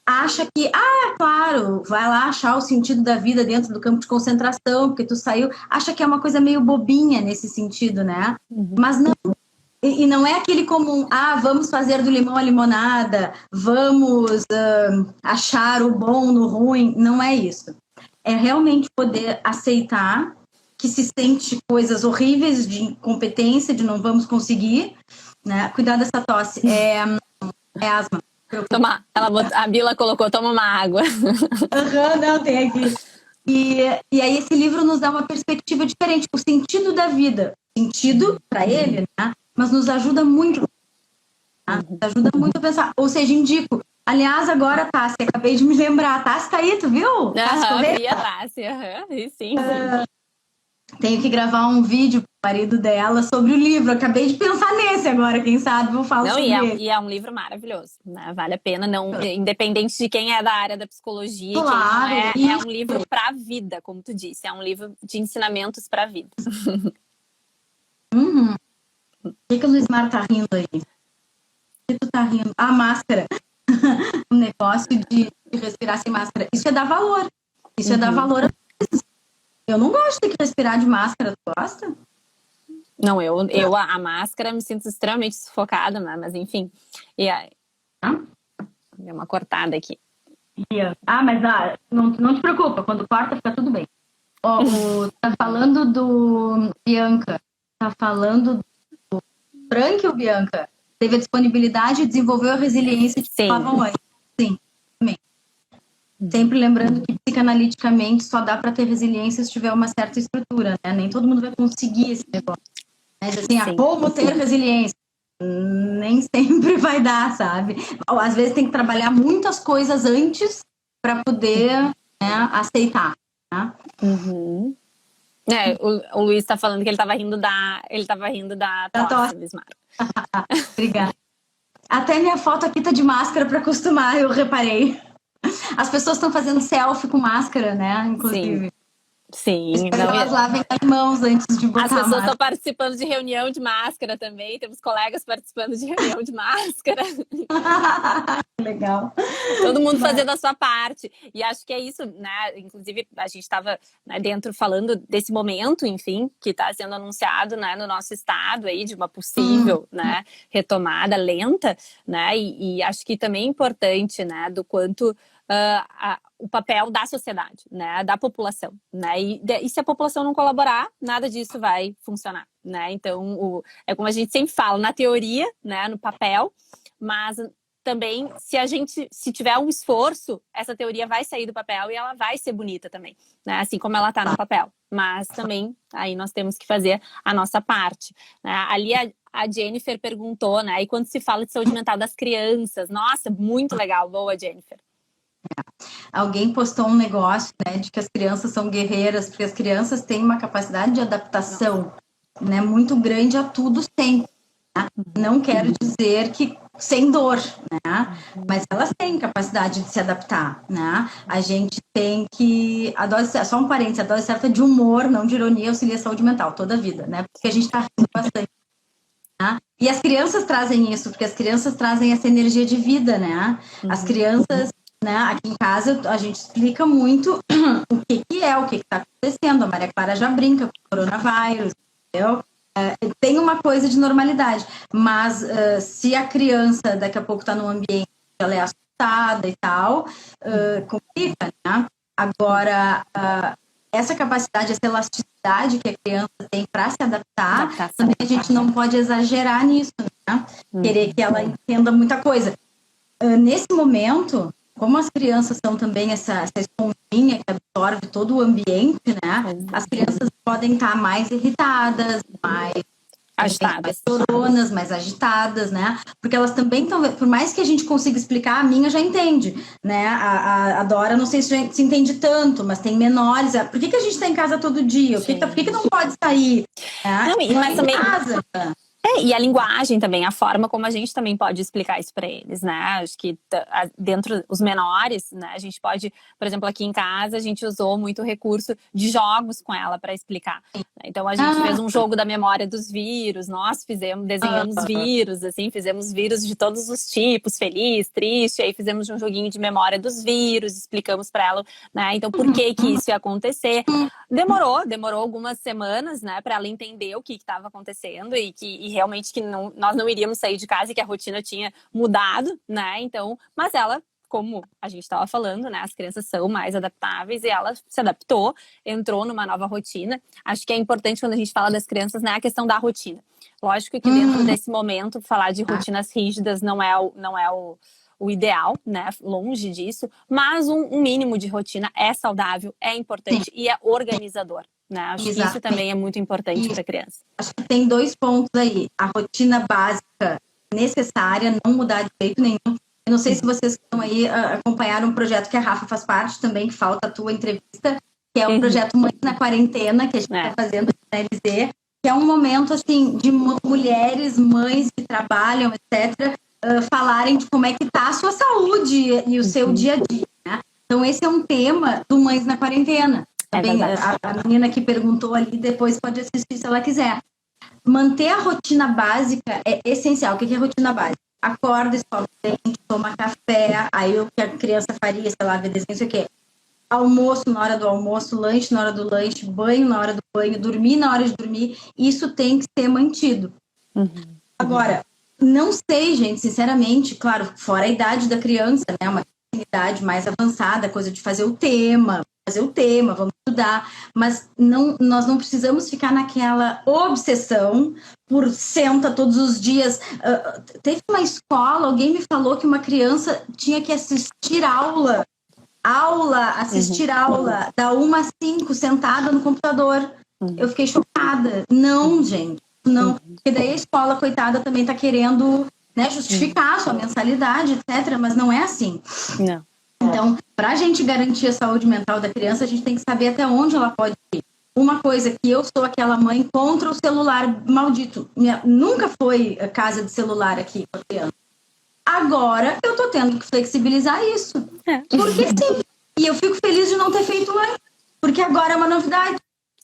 acha que, claro, vai lá achar o sentido da vida dentro do campo de concentração, porque tu saiu, acha que é uma coisa meio bobinha nesse sentido, né? Mas não. E não é aquele comum, vamos fazer do limão a limonada, vamos achar o bom no ruim, não é isso. É realmente poder aceitar que se sente coisas horríveis de incompetência, de não vamos conseguir, né? Cuidar dessa tosse, é asma. A Bila colocou, toma uma água. Não, tem aqui. E aí esse livro nos dá uma perspectiva diferente, o sentido da vida. Sentido para ele, né? Mas nos ajuda muito. Tá? Ajuda muito a pensar. Ou seja, indico. Aliás, agora, Tassi, acabei de me lembrar. Tassi tá aí, tu viu? Vi a Tassi, sim. Tenho que gravar um vídeo pro marido dela sobre o livro. Acabei de pensar nesse agora, quem sabe vou falar sobre ele. E é um livro maravilhoso, né? Vale a pena, não, independente de quem é da área da psicologia, claro, quem não é, é um livro para a vida, como tu disse, é um livro de ensinamentos para a vida. O que o Luiz Mar tá rindo aí? O que tu tá rindo? A máscara. O negócio de respirar sem máscara. Isso é dar valor. Isso é dar valor. Eu não gosto de ter que respirar de máscara. Tu gosta? Não, a máscara me sinto extremamente sufocada, mas enfim. E aí, deu uma cortada aqui. Mas não te preocupa, quando corta fica tudo bem. Tá falando do Bianca, tá falando do Frank ou Bianca? Teve a disponibilidade e desenvolveu a resiliência que falavam antes. Sim, também. Sempre lembrando que psicanaliticamente só dá para ter resiliência se tiver uma certa estrutura, né? Nem todo mundo vai conseguir esse negócio. Mas assim, como ter resiliência? Nem sempre vai dar, sabe? Às vezes tem que trabalhar muitas coisas antes para poder, né, aceitar. Né? O Luiz tá falando que ele tava rindo da tosse, Bismar. Obrigada. Até minha foto aqui tá de máscara para acostumar, eu reparei. As pessoas estão fazendo selfie com máscara, né? Inclusive. Sim. Espero que elas lavem as mãos antes de botar. As pessoas estão participando de reunião de máscara também. Temos colegas participando de reunião de máscara. Legal. Todo mundo fazendo a sua parte. E acho que é isso, né? Inclusive, a gente estava, né, dentro falando desse momento, enfim, que está sendo anunciado, né, no nosso estado aí, de uma possível né, retomada lenta, né? E acho que também é importante, né, do quanto o papel da sociedade, né, da população, né, e se a população não colaborar, nada disso vai funcionar, né, então é como a gente sempre fala, na teoria, né, no papel, mas também se tiver um esforço, essa teoria vai sair do papel e ela vai ser bonita também, né, assim como ela está no papel, mas também aí nós temos que fazer a nossa parte, né? Ali a Jennifer perguntou, né, e quando se fala de saúde mental das crianças, nossa, muito legal, boa, Jennifer. Alguém postou um negócio, né, de que as crianças são guerreiras, porque as crianças têm uma capacidade de adaptação, né, muito grande a tudo sempre. Né? Não quero dizer que sem dor, né, mas elas têm capacidade de se adaptar, né. A gente tem que só um parênteses, a dose certa de humor, não de ironia, auxilia a saúde mental toda a vida, né, porque a gente tá rindo bastante. Né? E as crianças trazem isso, porque as crianças trazem essa energia de vida, né. As crianças, né, aqui em casa a gente explica muito o que está acontecendo. A Maria Clara já brinca com o coronavírus, entendeu? Tem uma coisa de normalidade, mas se a criança daqui a pouco está num ambiente que ela é assustada e tal, complica, né? Agora, essa capacidade, essa elasticidade que a criança tem para se adaptar, também a gente não pode exagerar nisso, né? Querer que ela entenda muita coisa. Nesse momento, como as crianças são também essa esponjinha que absorve todo o ambiente, né? As crianças podem estar mais irritadas, mais agitadas, mais agitadas, né? Porque elas também estão, por mais que a gente consiga explicar, a minha já entende, né? A Dora, não sei se entende tanto, mas tem menores. Por que a gente está em casa todo dia? Por que não pode sair? Né? Não, mas também... e a linguagem também, a forma como a gente também pode explicar isso para eles, né? Acho que dentro os menores, né? A gente pode, por exemplo, aqui em casa a gente usou muito o recurso de jogos com ela para explicar. Então a gente fez um jogo da memória dos vírus, nós desenhamos vírus, assim, fizemos vírus de todos os tipos, feliz, triste, aí fizemos um joguinho de memória dos vírus, explicamos para ela, né? Então por que isso ia acontecer? Demorou algumas semanas, né, para ela entender o que estava acontecendo e realmente que nós não iríamos sair de casa e que a rotina tinha mudado, né? Então, mas ela, como a gente estava falando, né, as crianças são mais adaptáveis e ela se adaptou, entrou numa nova rotina. Acho que é importante quando a gente fala das crianças, né, a questão da rotina. Lógico que dentro desse momento falar de rotinas rígidas não é o ideal, né? Longe disso, mas um mínimo de rotina é saudável, é importante e é organizador, né? Acho que isso também é muito importante para a criança. Acho que tem 2 pontos aí. A rotina básica necessária, não mudar de jeito nenhum. Eu não sei se vocês estão aí acompanharam um projeto que a Rafa faz parte também, que falta a tua entrevista, que é o projeto Mães na Quarentena, que a gente está fazendo na LZ, que é um momento, assim, de mulheres, mães que trabalham, etc., falarem de como é que está a sua saúde e o seu dia a dia, né? Então, esse é um tema do Mães na Quarentena. Também a menina que perguntou ali, depois pode assistir se ela quiser. Manter a rotina básica é essencial. O que é rotina básica? Acorda, escova o dente, toma café, aí o que a criança faria, sei lá, ver desenho, não sei o quê. Almoço na hora do almoço, lanche na hora do lanche, banho na hora do banho, dormir na hora de dormir. Isso tem que ser mantido. Agora, não sei, gente, sinceramente, claro, fora a idade da criança, né? Uma idade mais avançada, coisa de fazer o tema, vamos estudar, mas nós não precisamos ficar naquela obsessão por senta todos os dias. Teve uma escola, alguém me falou que uma criança tinha que assistir aula, da 1 às 5, sentada no computador. Eu fiquei chocada. Não, gente, não. Porque daí a escola, coitada, também tá querendo, né, justificar a sua mensalidade, etc., mas não é assim. Não. Então, para a gente garantir a saúde mental da criança, a gente tem que saber até onde ela pode ir. Uma coisa que eu sou aquela mãe contra o celular maldito. Nunca foi casa de celular aqui com a criança. Agora eu tô tendo que flexibilizar isso. Porque sim. E eu fico feliz de não ter feito antes. Porque agora é uma novidade.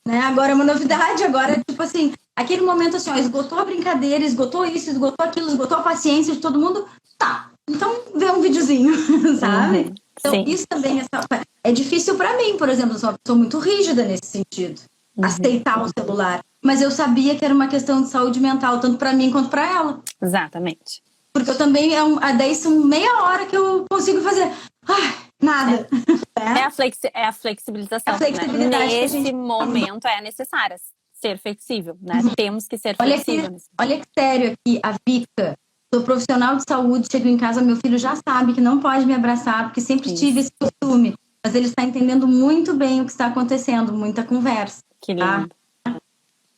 Né? Agora é uma novidade. Agora, tipo assim, aquele momento assim, ó, esgotou a brincadeira, esgotou isso, esgotou aquilo, esgotou a paciência de todo mundo. Tá, então vê um videozinho, sabe? Então, sim. Isso também é difícil para mim, por exemplo, eu sou uma pessoa muito rígida nesse sentido. Aceitar o celular. Mas eu sabia que era uma questão de saúde mental, tanto para mim quanto para ela. Exatamente. Porque eu também, daí são meia hora que eu consigo fazer. Nada. É a flexibilização. Né? Nesse momento é necessário ser flexível, né? Temos que ser flexíveis. Olha que sério aqui, a Vika. Sou profissional de saúde, chego em casa, meu filho já sabe que não pode me abraçar, porque sempre tive esse costume. Mas ele está entendendo muito bem o que está acontecendo, muita conversa. Que lindo. Tá?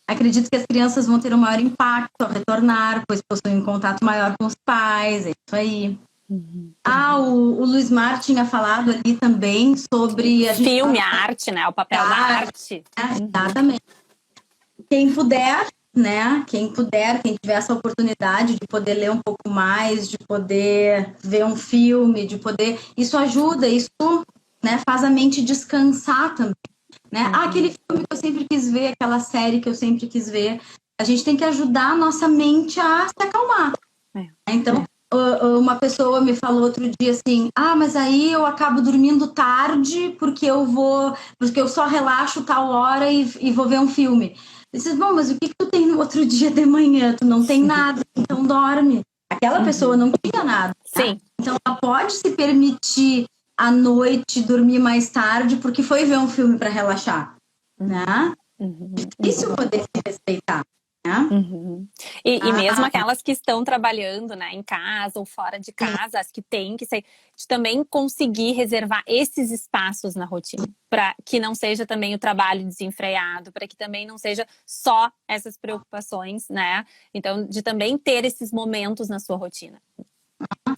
Acredito que as crianças vão ter um maior impacto ao retornar, pois possuem um contato maior com os pais, é isso aí. O Luiz Martin tinha falado ali também sobre... Filme, a arte, né? O papel da arte. Exatamente. Quem puder, né? Quem tiver essa oportunidade de poder ler um pouco mais, de poder ver um filme, de poder... Isso ajuda, isso, né, faz a mente descansar também. Né? Aquele filme que eu sempre quis ver, aquela série que eu sempre quis ver. A gente tem que ajudar a nossa mente a se acalmar. Então, uma pessoa me falou outro dia assim, mas aí eu acabo dormindo tarde porque eu só relaxo tal hora e vou ver um filme. Eu disse, bom, mas o que tu tem no outro dia de manhã? Tu não tem nada, então dorme. Aquela pessoa não tinha nada. Tá? Sim. Então, ela pode se permitir à noite dormir mais tarde porque foi ver um filme para relaxar, né? Difícil poder se respeitar, né? E mesmo aquelas que estão trabalhando, né, em casa ou fora de casa, as que têm que sair, de também conseguir reservar esses espaços na rotina, para que não seja também o trabalho desenfreado, para que também não seja só essas preocupações, né? Então, de também ter esses momentos na sua rotina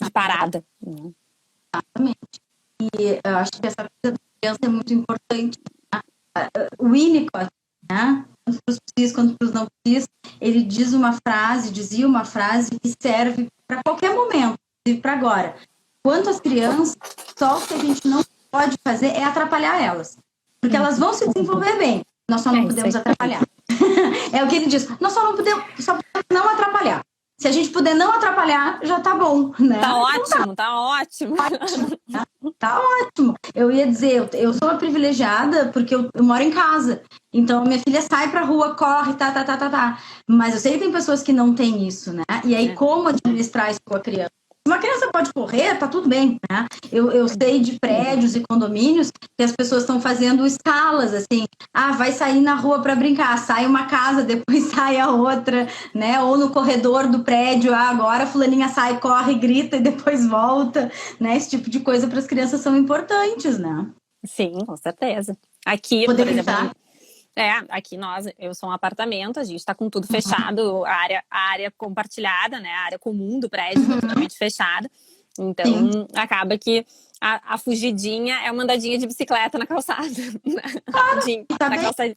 de parada. Exatamente. E eu acho que essa coisa da criança é muito importante. Né? O Winnicott, né? Tanto para os psis quanto para os não psis, ele dizia uma frase que serve para qualquer momento, e para agora. Quanto às crianças, só o que a gente não pode fazer é atrapalhar elas. Porque elas vão se desenvolver bem. Nós só não podemos atrapalhar. É o que ele diz. Nós só podemos não atrapalhar. Se a gente puder não atrapalhar, já tá bom, né? Tá ótimo, tá ótimo. Tá ótimo. Eu ia dizer, eu sou uma privilegiada porque eu moro em casa. Então, minha filha sai pra rua, corre, tá. Mas eu sei que tem pessoas que não têm isso, né? E aí, como administrar isso com a criança? Uma criança pode correr, tá tudo bem, né? Eu sei de prédios e condomínios que as pessoas estão fazendo escalas, assim. Vai sair na rua para brincar, sai uma casa, depois sai a outra, né? Ou no corredor do prédio, agora a fulaninha sai, corre, grita e depois volta, né? Esse tipo de coisa para as crianças são importantes, né? Sim, com certeza. Aqui, por exemplo, Aqui eu sou um apartamento, a gente está com tudo fechado, a área compartilhada, né? A área comum do prédio totalmente fechada. Então, acaba que a fugidinha é uma andadinha de bicicleta na calçada. Rapidinho, na calçada.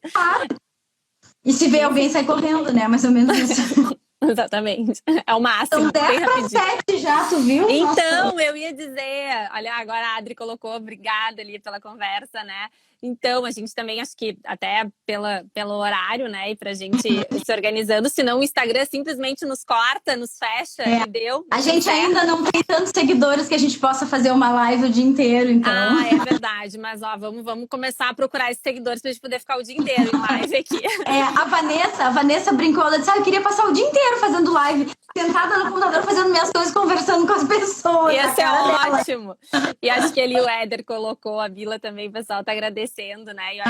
E se vê alguém, sai correndo, né? Mais ou menos isso. Exatamente. É o máximo. São 10:07 já, tu viu? Então, nossa, eu ia dizer, olha, agora a Adri colocou, obrigada ali pela conversa, né? Então, a gente também, acho que até pelo horário, né? E pra gente se organizando, senão o Instagram simplesmente nos corta, nos fecha e deu. A gente ainda não tem tantos seguidores que a gente possa fazer uma live o dia inteiro, então. É verdade, mas ó, vamos começar a procurar esses seguidores pra gente poder ficar o dia inteiro em live aqui. A Vanessa brincou, ela disse, eu queria passar o dia inteiro fazendo live, sentada no computador, fazendo minhas coisas, conversando com as pessoas. Ia ser ótimo. E acho que ali o Éder colocou, a Bila também, o pessoal tá agradecendo, né? Eu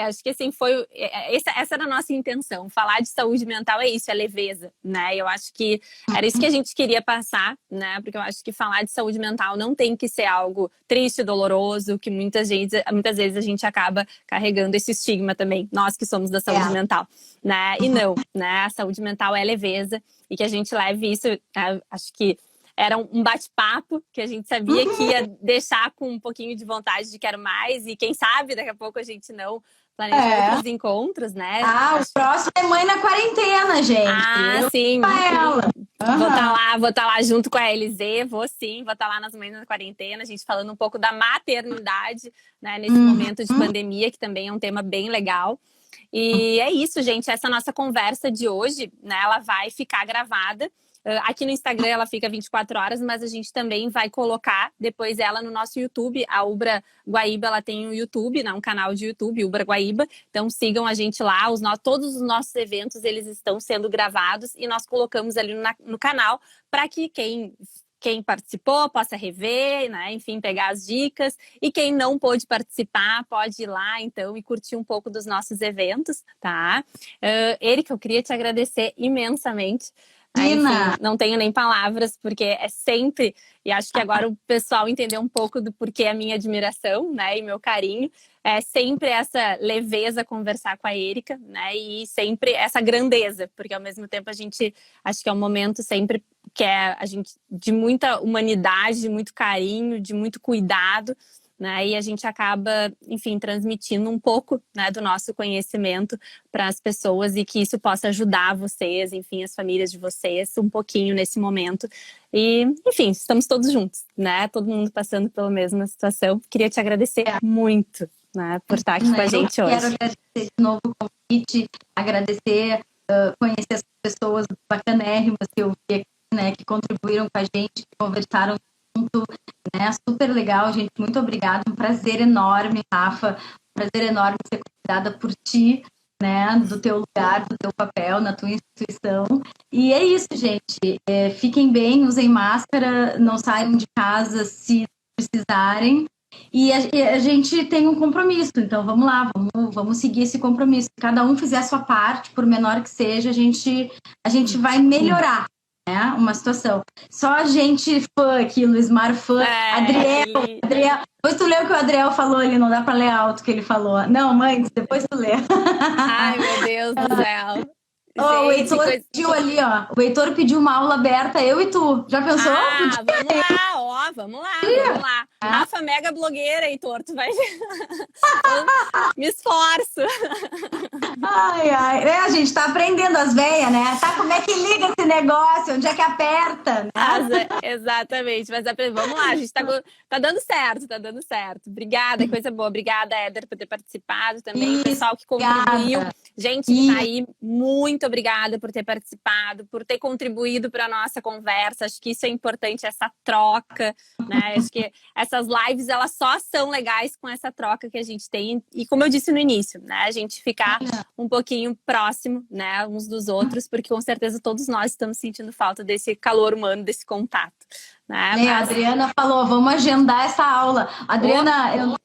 acho que assim, essa era a nossa intenção. Falar de saúde mental é isso, é leveza, né? Eu acho que era isso que a gente queria passar, né? Porque eu acho que falar de saúde mental não tem que ser algo triste, doloroso, que muitas vezes a gente acaba carregando esse estigma também, nós que somos da saúde mental, né? E não, né? A saúde mental é leveza e que a gente leve isso, acho que era um bate-papo que a gente sabia que ia deixar com um pouquinho de vontade de quero mais e quem sabe daqui a pouco a gente não planeja outros encontros, né? O próximo é Mãe na Quarentena, gente. Sim. Ela. Vou estar lá junto com a Elisê, vou estar lá nas Mães na Quarentena, a gente falando um pouco da maternidade, né? Nesse momento de pandemia, que também é um tema bem legal. E é isso, gente, essa nossa conversa de hoje, né? Ela vai ficar gravada. Aqui no Instagram ela fica 24 horas, mas a gente também vai colocar depois ela no nosso YouTube. A Ubra Guaíba, ela tem um YouTube, né, um canal de YouTube, Ubra Guaíba. Então sigam a gente lá. Todos os nossos eventos, eles estão sendo gravados e nós colocamos ali no canal para que quem participou possa rever, né? Enfim, pegar as dicas. E quem não pôde participar, pode ir lá, então, e curtir um pouco dos nossos eventos, tá? Erika, eu queria te agradecer imensamente. Enfim, não tenho nem palavras, porque é sempre, e acho que agora o pessoal entendeu um pouco do porquê a minha admiração, né, e meu carinho, é sempre essa leveza conversar com a Erika, né, e sempre essa grandeza, porque ao mesmo tempo a gente, acho que é um momento sempre que é a gente de muita humanidade, de muito carinho, de muito cuidado, né? E a gente acaba, enfim, transmitindo um pouco, né, do nosso conhecimento para as pessoas e que isso possa ajudar vocês, enfim, as famílias de vocês um pouquinho nesse momento. E, enfim, estamos todos juntos, né? Todo mundo passando pela mesma situação. Queria te agradecer muito, né, por estar aqui com a gente hoje. Quero agradecer de novo o convite, agradecer, conhecer as pessoas bacanérrimas que eu vi aqui, né, que contribuíram com a gente, que conversaram junto, né? Super legal, gente. Muito obrigada. Um prazer enorme, Rafa. Um prazer enorme ser convidada por ti, né? Do teu lugar, do teu papel, na tua instituição. E é isso, gente. Fiquem bem, usem máscara, não saiam de casa se precisarem. E a gente tem um compromisso, então vamos lá, vamos seguir esse compromisso. Se cada um fizer a sua parte, por menor que seja, a gente vai melhorar. Uma situação. Só gente fã aqui, Luiz Mário fã. Adriel. Depois tu lê o que o Adriel falou ali, não dá pra ler alto o que ele falou. Não, mãe, depois tu lê. Ai, meu Deus do céu. O Heitor pediu ali, ó. O Heitor pediu uma aula aberta, eu e tu. Já pensou? Vamos lá. Rafa, mega blogueira, Heitor, tu vai... Me esforço. A gente tá aprendendo as veias, né? Tá, como é que liga esse negócio? Onde é que aperta? Né? Exatamente, mas vamos lá, a gente tá dando certo. Obrigada, coisa boa. Obrigada, Éder, por ter participado também. O pessoal que contribuiu. Gente que tá aí, muito obrigada por ter participado, por ter contribuído para a nossa conversa. Acho que isso é importante, essa troca, né? Acho que essas lives, elas só são legais com essa troca que a gente tem. E como eu disse no início, né? A gente ficar um pouquinho próximo, né? Uns dos outros, porque com certeza todos nós estamos sentindo falta desse calor humano, desse contato. Né? A Adriana falou, vamos agendar essa aula. Adriana,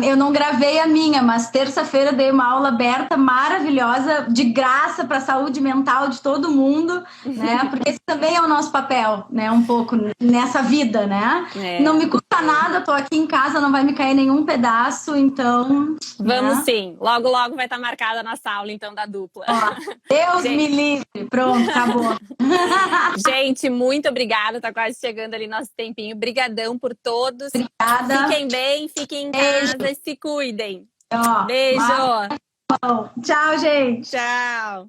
Eu não gravei a minha, mas terça-feira dei uma aula aberta maravilhosa, de graça para a saúde mental de todo mundo, né? Porque esse também é o nosso papel, né? Um pouco nessa vida, né? Não me custa nada, tô aqui em casa, não vai me cair nenhum pedaço, então... Vamos sim. Logo, logo vai estar marcada a nossa aula, então, da dupla. Deus me livre. Pronto, acabou. Gente, muito obrigada. Tá quase chegando ali nosso tempinho. Brigadão por todos. Obrigada. Fiquem bem, fiquem em casa e se cuidem. Ó, Beijo. Tchau, gente. Tchau.